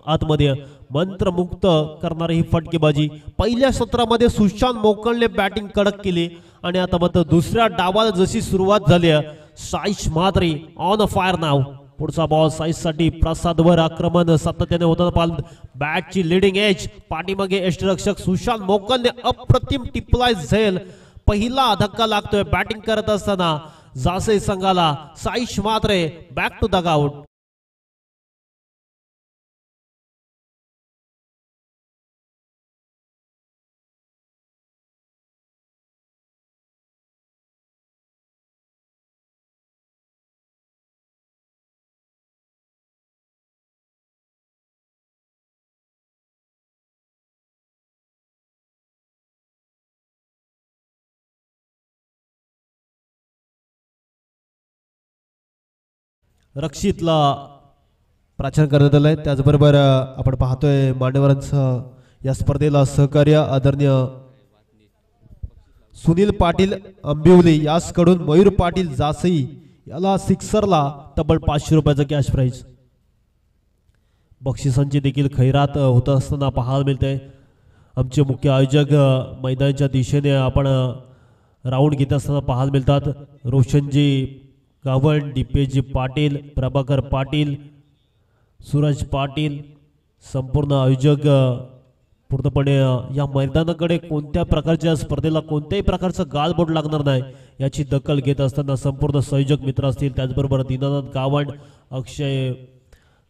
S1: आतमध्ये मंत्रमुक्त करणारी ही फटकेबाजी. पहिल्या सत्रामध्ये सुशांत मोकळने बॅटिंग कडक केली आणि आता मात्र दुसऱ्या डावाला जशी सुरुवात झाली साईश माद्री ऑन फायर नाव. पुढचा बॉल साईश साठी प्रसाद वर आक्रमण सातत्याने होताना पाहिलं. बॅटची लिडिंग एज पाठीमागे यष्टीरक्षक सुशांत मोकलने अप्रतिम टिपलाय झेल. पहिला धक्का लागतोय बॅटिंग करत असताना जासे संघाला. साईश मात्रे बॅक टू द आउट. रक्षितला प्राचीन करण्यात आलंय. त्याचबरोबर आपण पाहतोय मान्यवरांचं या स्पर्धेला सहकार्य आदरणीय सुनील पाटील अंबिवली याचकडून मयूर पाटील जासई याला सिक्सरला तब्बल 500 रुपयाचं कॅश प्राइज. बक्षिसांची देखील खैरात होत असताना पाहायला मिळते. आमचे मुख्य आयोजक मैदानाच्या दिशेने आपण राऊंड घेत असताना पाहायला मिळतात. रोशनजी गावण, दीपेशजी पाटील, प्रभाकर पाटील, सूरज पाटील, संपूर्ण आयोजक पूर्णपणे या मैदानाकडे कोणत्या प्रकारच्या स्पर्धेला कोणत्याही प्रकारचं गालबोट लागणार नाही याची दखल घेत असताना संपूर्ण संयोजक मित्र असतील. त्याचबरोबर दीनानाथ गावंड, अक्षय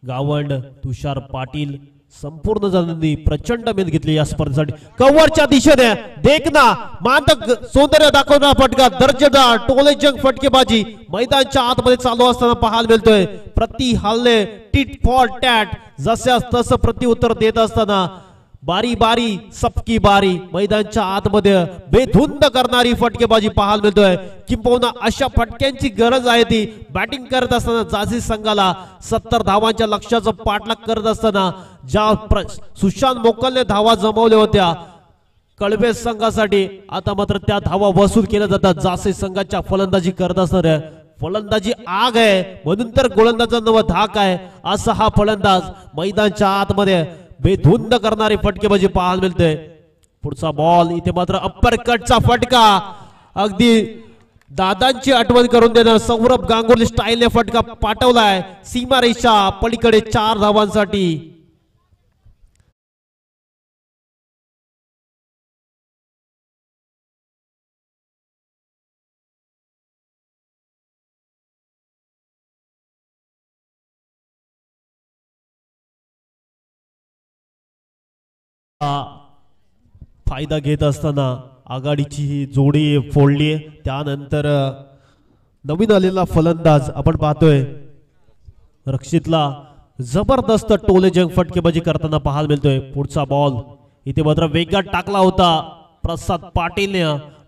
S1: गावंड, तुषार पाटील संपूर्ण जणांनी प्रचंड मेहनत घेतली या स्पर्धेसाठी. कव्हरच्या दिशेने देखना मादक सौंदर्य दाखवणारा फटका, दर्जेदार टोलेजंग फटकेबाजी मैदानाच्या आतमध्ये चालू असताना पाहायला मिळतोय. प्रति हल्ले टिट फॉर टॅट जशास तसं प्रत्युत्तर देत असताना बारी बारी सबकी बारी मैदानाच्या आतमध्ये बेधुंद करणारी फटकेबाजी पाहायला मिळतोय. किंबहुना अशा फटक्यांची गरज आहे ती बॅटिंग करत असताना. जासी संघाला 70 धावांच्या लक्ष्याचा पाठलाग करत असताना ज्या सुशांत मोकलने धावा जमवल्या होत्या कळवे संघासाठी आता मात्र त्या धावा वसूल केल्या जातात. जासी संघाच्या फलंदाजी करत असणाऱ्या फलंदाजी आग आहे म्हणून तर गोलंदाजा नवा धाक आहे असा हा फलंदाज मैदानाच्या आतमध्ये बेधुंद करणारी फटकेबाजी पाहायला मिळते. पुढचा बॉल इथे मात्र अप्पर कटचा फटका अगदी दादांची आठवण करून देणार. सौरभ गांगुली स्टाईलने फटका पाठवलाय सीमारेषा पलीकडे 4 धावांसाठी. फायदा घेत असताना आघाडीची ही जोडी फोडली. त्यानंतर नवीन आलेला फलंदाज आपण पाहतोय रक्षितला जबरदस्त टोलेजंग फटकेबाजी करताना पाहायला मिळतोय. पुढचा बॉल इथे मात्र वेगात टाकला होता प्रसाद पाटीलने.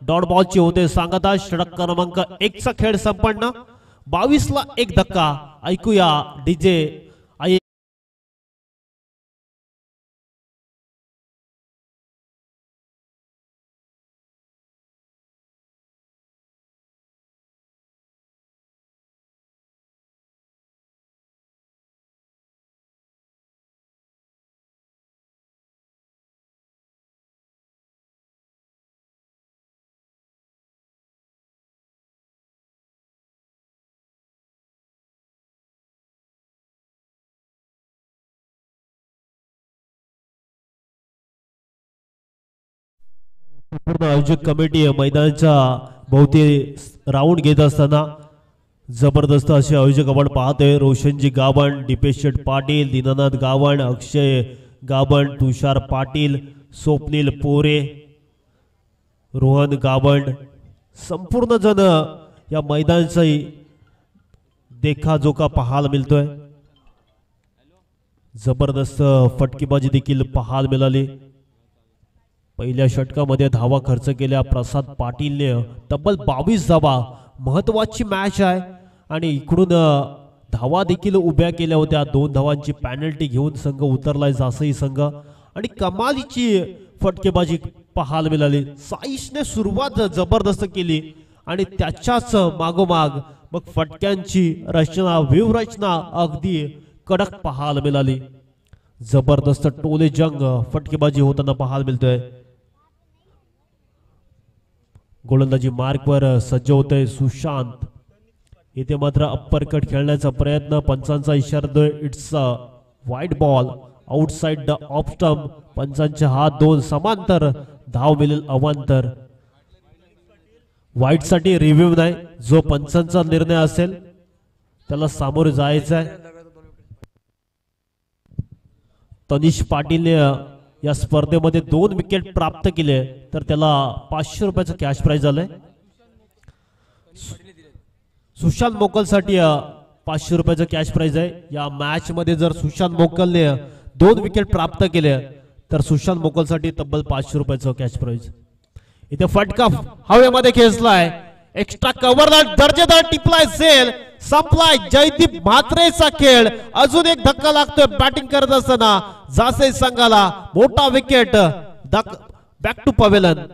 S1: डॉट बॉलची होते सांगता. षटक क्रमांक 1 चा खेळ संपन्न. 22 ला 1 धक्का. ऐकूया डीजे संपूर्ण आयोजक कमिटी मैदानाच्या भोवती राऊंड घेत असताना जबरदस्त असे आयोजक आपण पाहतोय. रोशनजी गावण, दीपेश पाटील, दीनानाथ गावण, अक्षय गावण, तुषार पाटील, स्वप्नील पोरे, रोहन गावंड संपूर्ण जण या मैदानाचा देखाजोखा पाहायला मिळतोय. जबरदस्त फटकेबाजी देखील पाहायला मिळाली. पहिल्या षटकामध्ये धावा खर्च केल्या प्रसाद पाटीलने तब्बल 22 धावा. महत्वाची मॅच आहे आणि इकडून धावा देखील उभ्या केल्या होत्या. 2 धावांची पॅनल्टी घेऊन संघ उतरलाय जासई संघ आणि कमालीची फटकेबाजी पाहायला मिळाली. साईशने सुरुवात जबरदस्त केली आणि त्याच्याच मागोमाग मग फटक्यांची रचना व्यूहरचना अगदी कडक पाहायला मिळाली. जबरदस्त टोले जंग फटकेबाजी होताना पाहायला मिळतोय. गोलंदाजी मार्कवर सज्ज होतोय सुशांत. इथे मात्र अप्पर कट खेळण्याचा प्रयत्न, पंचांचा इशारा, it's a wide ball outside the off stump. पंचांचे हात दोन समांतर, धाव मिळेल अवांतर. वाईट साठी रिव्ह्यू नाही, जो पंचांचा निर्णय असेल त्याला सामोरे जायचं आहे. तनिष पाटीलने या स्पर्धेमध्ये 2 विकेट प्राप्त केले तर त्याला 500 रुपयाचं कॅश प्राइज आलंय. सुशांत मोकल साठी 500 रुपयाचं कॅश प्राइज आहे. या मॅच मध्ये जर सुशांत मोकलने 2 विकेट प्राप्त केले तर सुशांत मोकल साठी तब्बल 500 रुपयाचं कॅश प्राइज. इथे फटका हवेमध्ये खेचलाय, एक्स्ट्रा कव्हरला दर्जेदार टिपलाय, सेल संपलाय. जयदीप म्हात्रेचा खेळ. अजून एक धक्का लागतोय बॅटिंग करत असताना जासे संघाला. मोठा विकेट, बॅक टू पवेलन.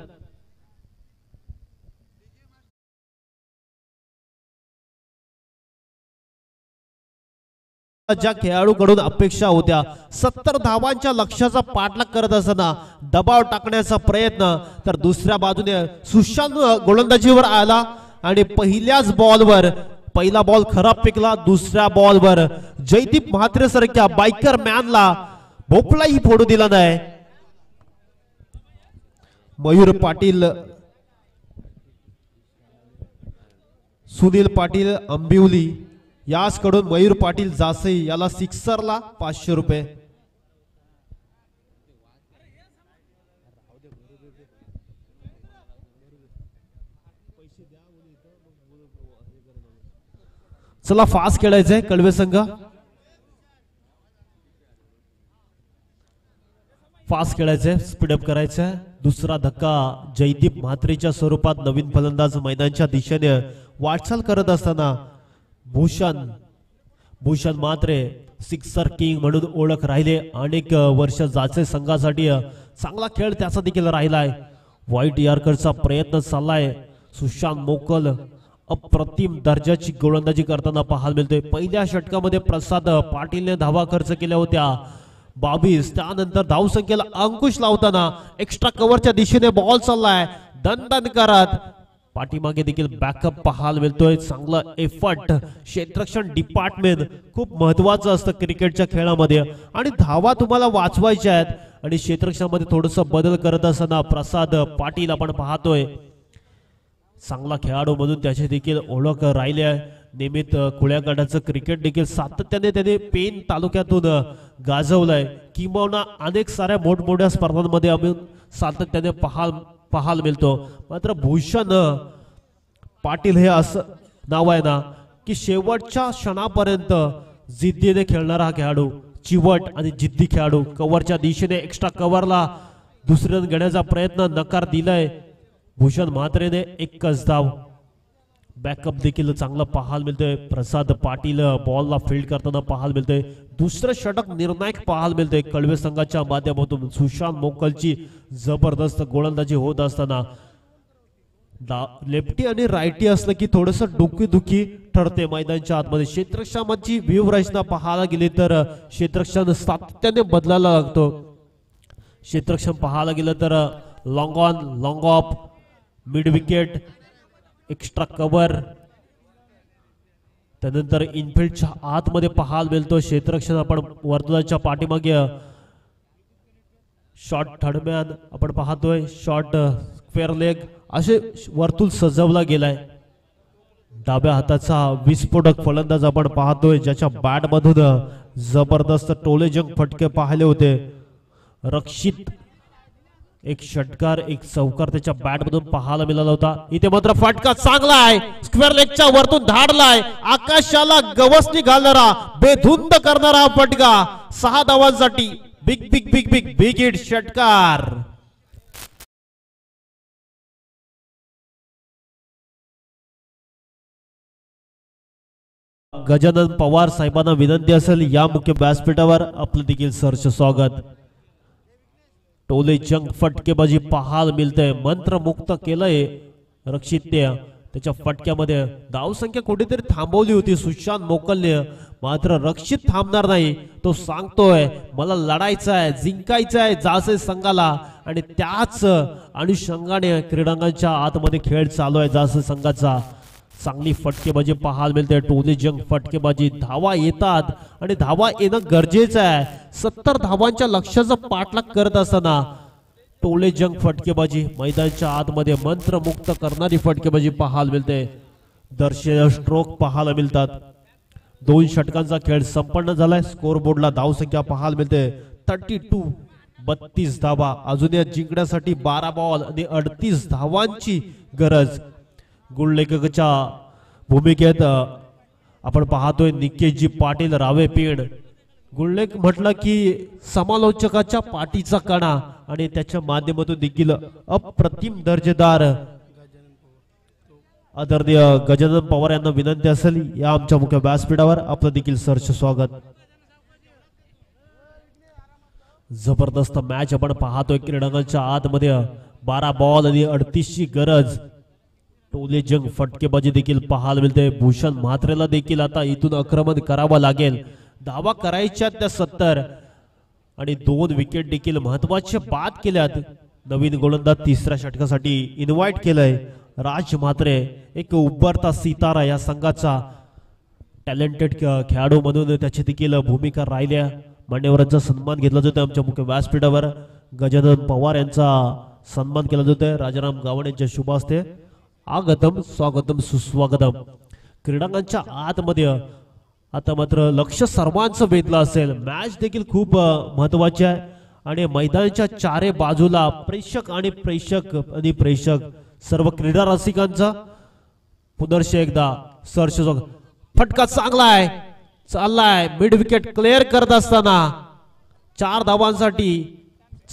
S1: ज्या खेळाडूकडून अपेक्षा होत्या 70 धावांच्या लक्ष्याचा पाठलाग करत असताना दबाव टाकण्याचा प्रयत्न, तर दुसऱ्या बाजूने सुशांत गोलंदाजीवर आला आणि पहिल्याच बॉलवर पहिला बॉल खराब पिकला. दुसऱ्या बॉलवर जयदीप म्हात्रे सारख्या बायकर मॅनला भोपळाही फोडू दिला नाही. मयूर पाटील, सुनील पाटील अंबिवली याच कडून मयूर पाटील जासे याला सिक्सरला 500 रुपये. चला फास्ट खेळायचंय कळवे संघ. फास्ट खेळायचंय, स्पीडअप करायचंय. दुसरा धक्का जयदीप म्हात्रेच्या स्वरूपात नवीन फलंदाज मैदानाच्या दिशेने वाटचाल करत असताना भूषण म्हात्रे सिक्सर किंग म्हणून ओळख राहिले. अनेक वर्ष जाचे संघासाठी चांगला खेळ त्याचा देखील राहिलाय. व्हाईट यॉर्करचा प्रयत्न चाललाय. सुशांत मोकल अप्रतिम दर्जाची गोलंदाजी करताना पाहायला मिळतोय. पहिल्या षटकामध्ये प्रसाद पाटीलने धावा खर्च केल्या होत्या 22. त्यानंतर धावसंख्येला अंकुश लावताना एक्स्ट्रा कव्हरच्या दिशेने बॉल चाललाय दणदण करत. पाठीमागे देखील बॅकअप पाहायला मिळतोय. चांगला एफर्ट. क्षेत्ररक्षण डिपार्टमेंट खूप महत्वाचं असतं क्रिकेटच्या खेळामध्ये आणि धावा तुम्हाला वाचवायच्या आहेत आणि क्षेत्ररक्षणामध्ये थोडस बदल करत असताना प्रसाद पाटील आपण पाहतोय. चांगला खेळाडू म्हणून त्याची देखील ओळख राहिली आहे. नियमित खुल्या गटाचं क्रिकेट देखील सातत्याने त्याने पेन तालुक्यातून गाजवलंय. किंबहुना अनेक साऱ्या मोठमोठ्या स्पर्धांमध्ये आपण सातत्याने पाहायला मिळतो. मात्र भूषण पाटील हे असं नाव आहे ना की शेवटच्या क्षणापर्यंत जिद्दीने खेळणारा हा खेळाडू, चिवट आणि जिद्दी खेळाडू. कव्हरच्या दिशेने एक्स्ट्रा कव्हरला दुसऱ्या घेण्याचा प्रयत्न नकार दिलाय भूषण म्हात्रेने. एकच धाव. बॅकअप देखील चांगला पाहायला मिळतोय. प्रसाद पाटील बॉलला फील्ड करताना पाहायला मिळतोय. दुसरं षटक निर्णायक पाहायला मिळतोय कळवे संघाच्या माध्यमातून. सुशांत मोकलची जबरदस्त गोलंदाजी होत असताना लेफ्टी आणि रायटी असलं की थोडस डोकेदुखी ठरते मैदानाच्या आतमध्ये. क्षेत्ररक्षणाची व्यूहरचना पाहायला गेली तर क्षेत्ररक्षण सातत्याने बदलायला लागतो. क्षेत्ररक्षण पाहायला गेलं तर long on, long of, mid wicket, extra cover, त्यानंतर इनफिल्डच्या आतमध्ये पाहायला मिळतो क्षेत्ररक्षण. आपण वर्तुळाच्या पाठीमागे शॉर्ट थर्डमॅन आपण पाहतोय, शॉर्ट स्क्वेअर लेग असे वर्तुळ सजवला गेलाय. डाव्या हाताचा विस्फोटक फलंदाज आपण पाहतोय ज्याच्या बॅट मधून जबरदस्त टोलेजंग फटके पाहिले होते. रक्षित एक षटकार, एक चौकार त्याच्या बॅट मधून पाहायला मिळाला होता. इथे मात्र फटका चांगला आहे. स्क्वेअर लेगच्या वरतून धाडलाय. आकाशाला गवसणी घालणारा, बेधुंद करणारा फटका. 6 धावांसाठी big big big big big hit षटकार. गजानन पवार साहेबांना विनंती असेल या मुख्य व्यासपीठावर आपलं देखील सरचं स्वागत. टोले जंग फटकेबाजी पाहायला मिळते. मंत्रमुक्त केलंय रक्षितने. त्याच्या फटक्यामध्ये धावसंख्या कुठेतरी थांबवली होती सुशांत मोकलने. मात्र रक्षित थांबणार नाही. तो सांगतोय मला लढायचं आहे, जिंकायचं आहे जासे संघाला आणि त्याच अनुषंगाने क्रीडांगणाच्या आतमध्ये खेळ चालू आहे जासे संघाचा. चांगली फटकेबाजी पाहायला मिळते. टोले जंग फटकेबाजी, धावा येतात आणि धावा येणं गरजेचं आहे. 70 धावांच्या लक्ष्याचा पाठलाग करत असताना टोले जंग फटकेबाजी, मैदानाच्या आतमध्ये मंत्रमुक्त करणारी फटकेबाजी पाहायला मिळते. दर्शनीय स्ट्रोक पाहायला मिळतात. 2 षटकांचा खेळ संपन्न झालाय. स्कोर बोर्डला धावसंख्या पाहायला मिळते 32, 32 धावा. अजून या जिंकण्यासाठी 12 बॉल आणि 38 धावांची गरज. गुणलेखकाच्या भूमिकेत आपण पाहतोय निकेशजी पाटील रावेपेड. गुणलेख म्हटलं की समालोचकाच्या पाठीचा कणा आणि त्याच्या माध्यमातून देखील अप्रतिम दर्जेदार आदरणीय गजानन पवार यांना विनंती असेल या आमच्या मुख्य व्यासपीठावर आपलं देखील सहर्ष स्वागत. जबरदस्त मॅच आपण पाहतोय. क्रीडांगणाच्या आतमध्ये 12 बॉल आणि 38 ची गरज. टोले जंग फटकेबाजी देखील पाहायला मिळते. भूषण म्हात्रेला देखील आता इथून आक्रमण करावं लागेल. धावा करायच्या त्या 70 आणि 2 विकेट देखील महत्वाचे बाद केल्यात. नवीन गोलंदाज तिसऱ्या षटकासाठी इन्व्हाइट केलंय. राज म्हात्रे एक उभरता सितारा या संघाचा टॅलेंटेड खेळाडू म्हणून त्याची देखील भूमिका राहिल्या. मान्यवरांचा सन्मान घेतला जातो. आमच्या मुख्य व्यासपीठावर गजानन पवार यांचा सन्मान केला जातोय. राजाराम गावण यांच्या शुभ हस्ते आगतम स्वागतम सुस्वागतम. क्रीडांगणाच्या आतमध्ये आता मात्र लक्ष सर्वांचं वेधलं असेल. मॅच देखील खूप महत्वाची आहे आणि मैदानाच्या चारे बाजूला प्रेक्षक आणि प्रेक्षक सर्व क्रीडा रसिकांचा पुनर्शे एकदा सरस. फटका चांगला आहे, चाललाय. मिड विकेट क्लिअर करत असताना 4 धावांसाठी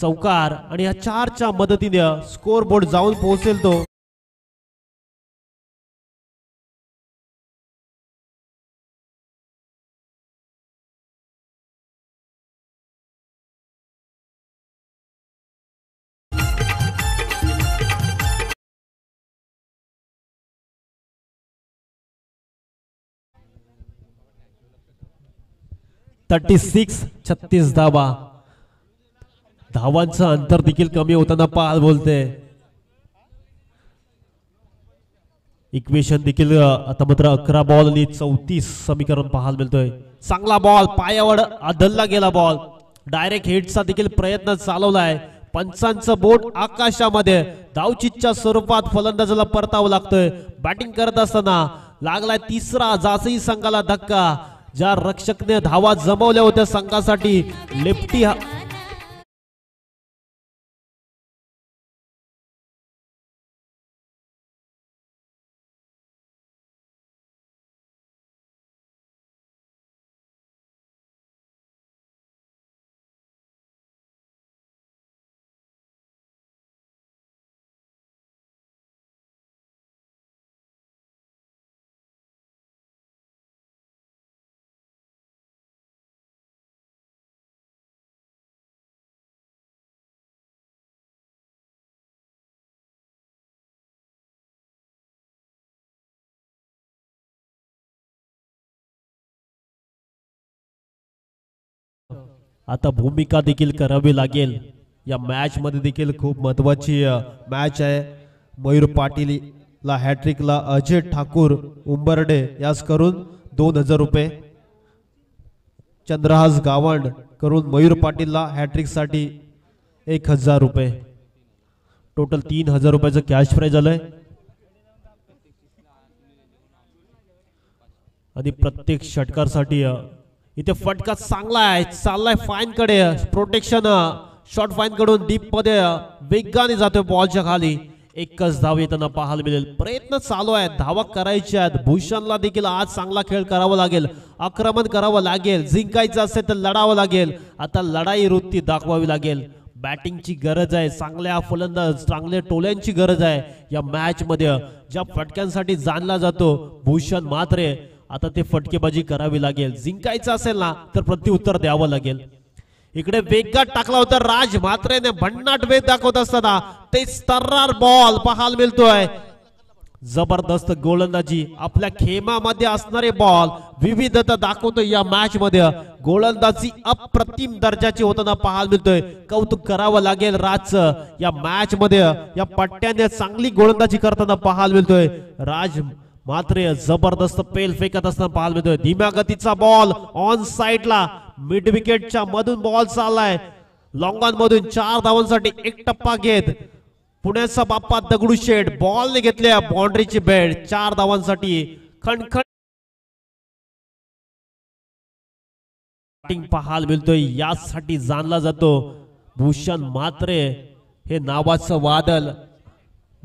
S1: चौकार आणि या 4च्या मदतीने स्कोर बोर्ड जाऊन पोहोचेल तो. (36) धावा. धावांचं अंतर देखील कमी होताना पाहाल बोलते. इक्वेशन देखील आता मात्र 11 बॉल आणि 34 समीकरण पाहायला मिळतोय. चांगला बॉल, पायावर आदलला गेला बॉल. डायरेक्ट हिटचा देखील प्रयत्न चालवलाय. पंचांचं बोट आकाशामध्ये. धावचीच्या स्वरूपात फलंदाजाला परतावं लागतोय. बॅटिंग करत असताना लागलाय तिसरा जासई संघाला धक्का. ज्या रक्षकने धावा जमवल्या होत्या संघासाठी लेफ्टी आता भूमिका देखील करावी लागेल. या मॅच मध्ये देखील खूप महत्वाची मॅच आहे. मयूर पाटील ला हॅट्रिकला अजय ठाकूर उंबर्डे यास करून 2000 रुपये. चंद्रहास गावंड करून मयूर पाटीलला हॅट्रिक साठी 1000 रुपये. टोटल 3000 रुपयाचं कॅश प्राइज झालंय. आणि प्रत्येक षटकासाठी इथे फटका चांगला आहे, चाललाय फाईन कडे. प्रोटेक्शन शॉर्ट फाईन कडून डीप मध्ये वेगाने जातोय बॉलच्या खाली. एकच धाव येताना पाहायला मिळेल. प्रयत्न चालू आहेत, धावा करायच्या आहेत. भूषणला देखील आज चांगला खेळ करावा लागेल, आक्रमण करावं लागेल. जिंकायचं असेल तर लढावं लागेल. आता लढाई वृत्ती दाखवावी लागेल. बॅटिंगची गरज आहे, चांगल्या फलंदाज चांगल्या टोल्यांची गरज आहे या मॅच मध्ये. ज्या फटक्यांसाठी जाणला जातो भूषण म्हात्रे, आता ते फटकेबाजी करावी लागेल. जिंकायचं असेल ना तर प्रत्युत्तर द्यावं लागेल. इकडे वेगात टाकला होता राज म्हात्रेने, भन्नाट वेग दाखवत असताना ते तर्रार बॉल पाहायला मिळतोय. जबरदस्त गोलंदाजी, आपल्या खेमामध्ये असणारे बॉल, विविधता दाखवतोय या मॅच मध्ये. गोलंदाजी अप्रतिम दर्जाची होताना पाहायला मिळतोय. कौतुक करावं लागेल राजचं. या मॅच मध्ये या पट्ट्याने चांगली गोलंदाजी करताना पाहायला मिळतोय. राज मात्र जबरदस्त पेल फेकत असताना पाहायला मिळतोय. धीम्या गतीचा बॉल ऑन साइडला मिड विकेटच्या मधून बॉल चाललाय. लॉंगॉन मधून 4 धावांसाठी एक टप्पा घेत पुण्याचा बाप्पा दगडूशेठ बॉलने घेतल्या बाउंड्रीची बेड. 4 धावांसाठी खणखण पाहायला मिळतोय. यासाठी जाणला जातो भूषण म्हात्रे. हे नावाचं वादळ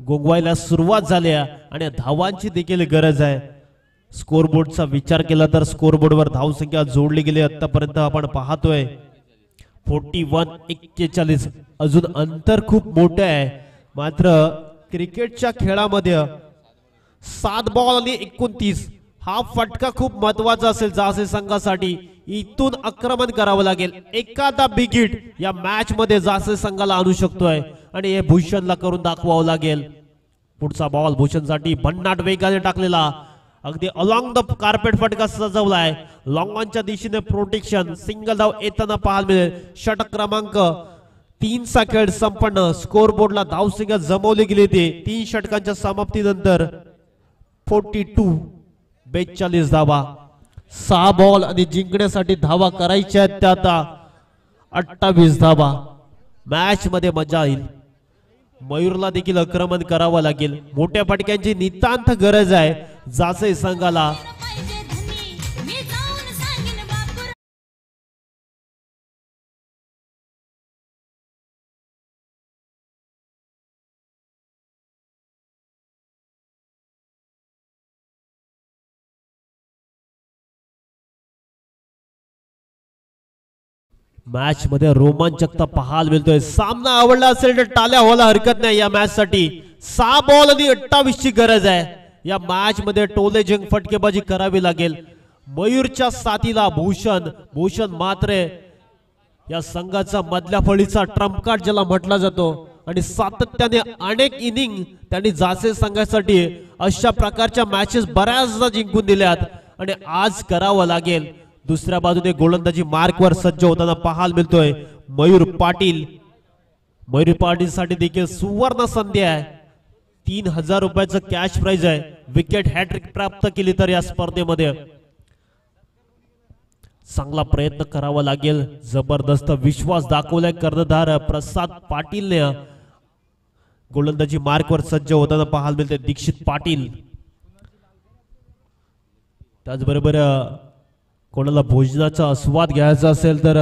S1: गोंगवायला सुरुवात झाली आणि धावांची देखील गरज आहे. स्कोरबोर्डचा विचार केला तर स्कोरबोर्डवर धावसंख्या जोडली गेली आतापर्यंत आपण पाहतोय 41-41. अजून अंतर खूप मोठे आहे. मात्र क्रिकेटच्या खेळामध्ये 7 बॉल आणि 29 हा फटका खूप महत्वाचा असेल जासे संघासाठी. इथून आक्रमण करावं लागेल. एखादा बिग हिट या मॅच मध्ये जासे संघाला आणू शकतोय आणि हे भूषणला करून दाखवावं लागेल. पुढचा बॉल भूषणसाठी भन्नाट वेगाने टाकलेला अगदी अलॉंग द कार्पेट फटका सजवलाय. लॉंगॉनच्या दिशेने प्रोटेक्शन सिंगल धाव येताना पाहायला मिळेल. षटक क्रमांक 3 चा खेळ संपन्न. स्कोर बोर्डला धावसंख्या जमवली गेली होती 3 षटकांच्या समाप्तीनंतर 42 धावा. 6 बॉल आणि जिंकण्यासाठी धावा करायच्या आहेत त्या आता 28 धावा. मॅच मध्ये मजा येईल. मयूरला देखील आक्रमण करावं लागेल. मोठ्या फटक्यांची नितांत गरज आहे जासे संघाला. मॅच मध्ये रोमांचकता पाहायला मिळतोय. सामना आवडला असेल तर टाळ्या व्हायला हरकत नाही. या मॅच साठी 6 बॉल आणि 28 ची गरज आहे. या मॅच मध्ये टोलेजंग फटकेबाजी करावी लागेल. मयूरच्या साथीला भूषण मात्र या संघाचा मधल्या फळीचा ट्रम्प कार्ड ज्याला म्हटला जातो आणि सातत्याने अनेक इनिंग त्यांनी जासे संघासाठी अशा प्रकारच्या मॅचेस बऱ्याचदा जिंकून दिल्यात आणि आज करावं लागेल. दुसऱ्या बाजूने गोलंदाजी मार्कवर सज्ज होताना पाहायला मिळतोय मयूर पाटील. मयूर पाटील साठी देखील सुवर्ण संधी आहे. 3000 रुपयाचं कॅश प्राइज आहे. विकेट हॅट्रिक प्राप्त केली तर या स्पर्धेमध्ये चांगला प्रयत्न करावा लागेल. जबरदस्त विश्वास दाखवलाय कर्णधार प्रसाद पाटीलने. गोलंदाजी मार्कवर सज्ज होताना पाहायला मिळते दीक्षित पाटील. त्याचबरोबर कोणाला भोजनाचा आस्वाद घ्यायचा असेल तर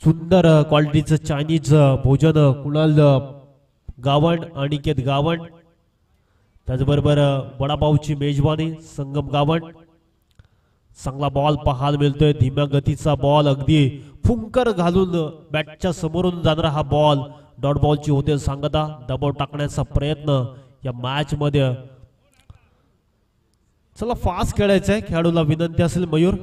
S1: सुंदर क्वालिटीचं चायनीज भोजन कुणाल गावंड अनिकेत गावंड. त्याचबरोबर वडापावची मेजवानी संगम गावंड. चांगला बॉल पाहायला मिळतोय. धीम्या गतीचा बॉल अगदी फुंकर घालून बॅटच्या समोरून जाणारा हा बॉल डॉट बॉलची होते सांगता. दबाव टाकण्याचा प्रयत्न या मॅच मध्ये. चला फास्ट खेळायचं आहे. खेळाडूला विनंती असेल मयूर.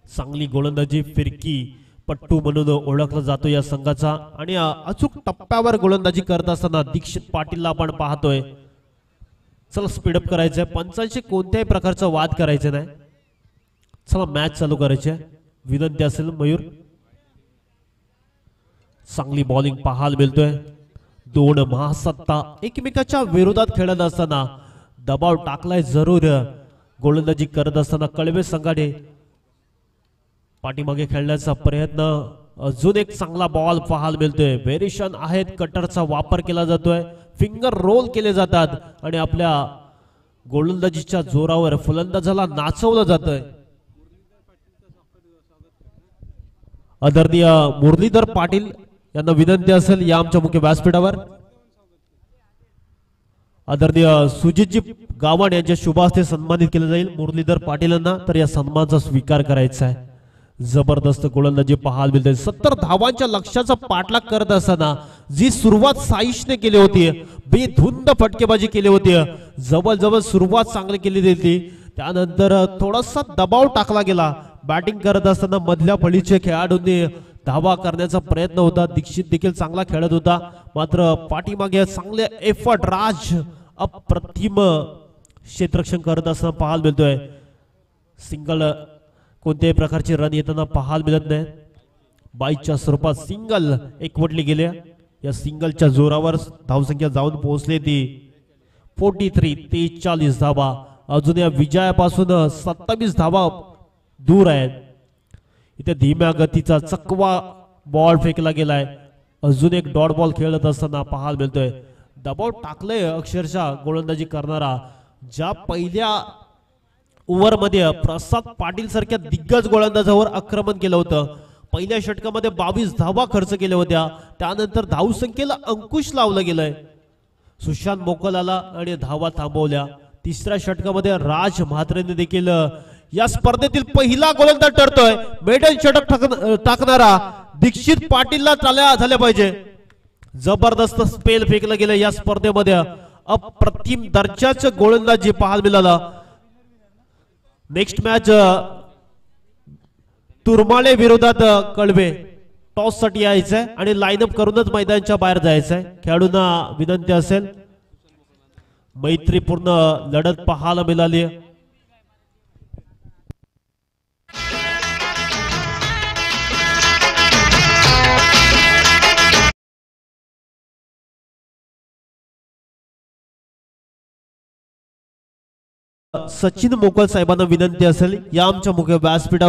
S1: चांगली गोलंदाजी फिरकी पट्टू म्हणून ओळखला जातो या संघाचा आणि अचूक टप्प्यावर गोलंदाजी करत असताना दीक्षित पाटीलला आपण पाहतोय. चला स्पीडअप करायचंय. पंचांशी कोणत्याही प्रकारचा वाद करायचा नाही. चला मॅच चालू करायची आहे. विनंती असेल मयूर. चांगली बॉलिंग पाहायला मिळतोय. 2 महासत्ता एकमेकाच्या विरोधात खेळत असताना दबाव टाकलाय जरूर. गोलंदाजी करत असताना कळवे संघाने पाठीमागे खेळण्याचा प्रयत्न. अजून एक चांगला बॉल पाहायला मिळतोय. व्हेरिएशन आहेत. कटरचा वापर केला जातोय. फिंगर रोल केले जातात आणि आपल्या गोलंदाजीच्या जोरावर फलंदाजाला नाचवलं जातंय. आदरणीय मुरलीधर पाटील यांना विनंती असेल या आमच्या मुख्य व्यासपीठावर. आदरणीय सुजितजी गावंड यांच्या शुभ हस्ते सन्मानित केलं जाईल मुरलीधर पाटील यांना. तर या सन्मानाचा स्वीकार करायचा आहे. जबरदस्त गोलंदाजी पाहायला मिळते. 70 धावांच्या लक्ष्याचा पाठलाग करत असताना जी सुरुवात साईशने केली होती बेधुंद फटकेबाजी केली होती. जवळजवळ सुरुवात चांगली केली होती. त्यानंतर थोडासा दबाव टाकला गेला. बॅटिंग करत असताना मधल्या फळीचे खेळाडूंनी धावा करण्याचा प्रयत्न होता. दीक्षित देखील चांगला खेळत होता. मात्र पाठीमागे चांगले एफर्ट राज अप्रतिम क्षेत्ररक्षण करत असताना पाहायला मिळतोय. सिंगल कोणत्याही प्रकारचे रन येताना पाहायला मिळत नाही. 22च्या स्वरूपात सिंगल एकवटली गेल्या. या सिंगलच्या जोरावर धावसंख्या जाऊन पोहोचली ती 43 धावा. अजून या विजयापासून 27 धावा दूर आहेत. इथे धीम्या गतीचा चकवा बॉल फेकला गेलाय. अजून एक डॉट बॉल खेळत असताना पाहायला मिळतोय. दबाव टाकलंय अक्षरशः गोलंदाजी करणारा. ज्या पहिल्या ओव्हरमध्ये प्रसाद पाटील सारख्या दिग्गज गोलंदाजावर आक्रमण केलं होतं. पहिल्या षटकामध्ये 22 धावा खर्च केल्या होत्या. त्यानंतर धावसंख्येला अंकुश लावला गेलाय. सुशांत मोकल आला आणि धावा थांबवल्या. तिसऱ्या षटकामध्ये राज म्हात्रेने देखील या स्पर्धेतील पहिला गोलंदाज ठरतोय. मेडन षटक टाकणारा दीक्षित पाटीलला टाळ्या झाल्या पाहिजे. जबरदस्त स्पेल फेकला गेलं या स्पर्धेमध्ये. अप्रतिम दर्जाचं गोलंदाजी पाहायला मिळाला. नेक्स्ट मॅच तुरमाळे विरोधात कळवे. टॉस साठी यायचंय आणि लाईनअप करूनच मैदानाच्या बाहेर जायचंय. खेळाडूंना विनंती असेल. मैत्रीपूर्ण लढत पाहायला मिळाली. सचिन मोकल साहेबांना विनंती असेल या आमच्या मुख्य व्यासपीठावर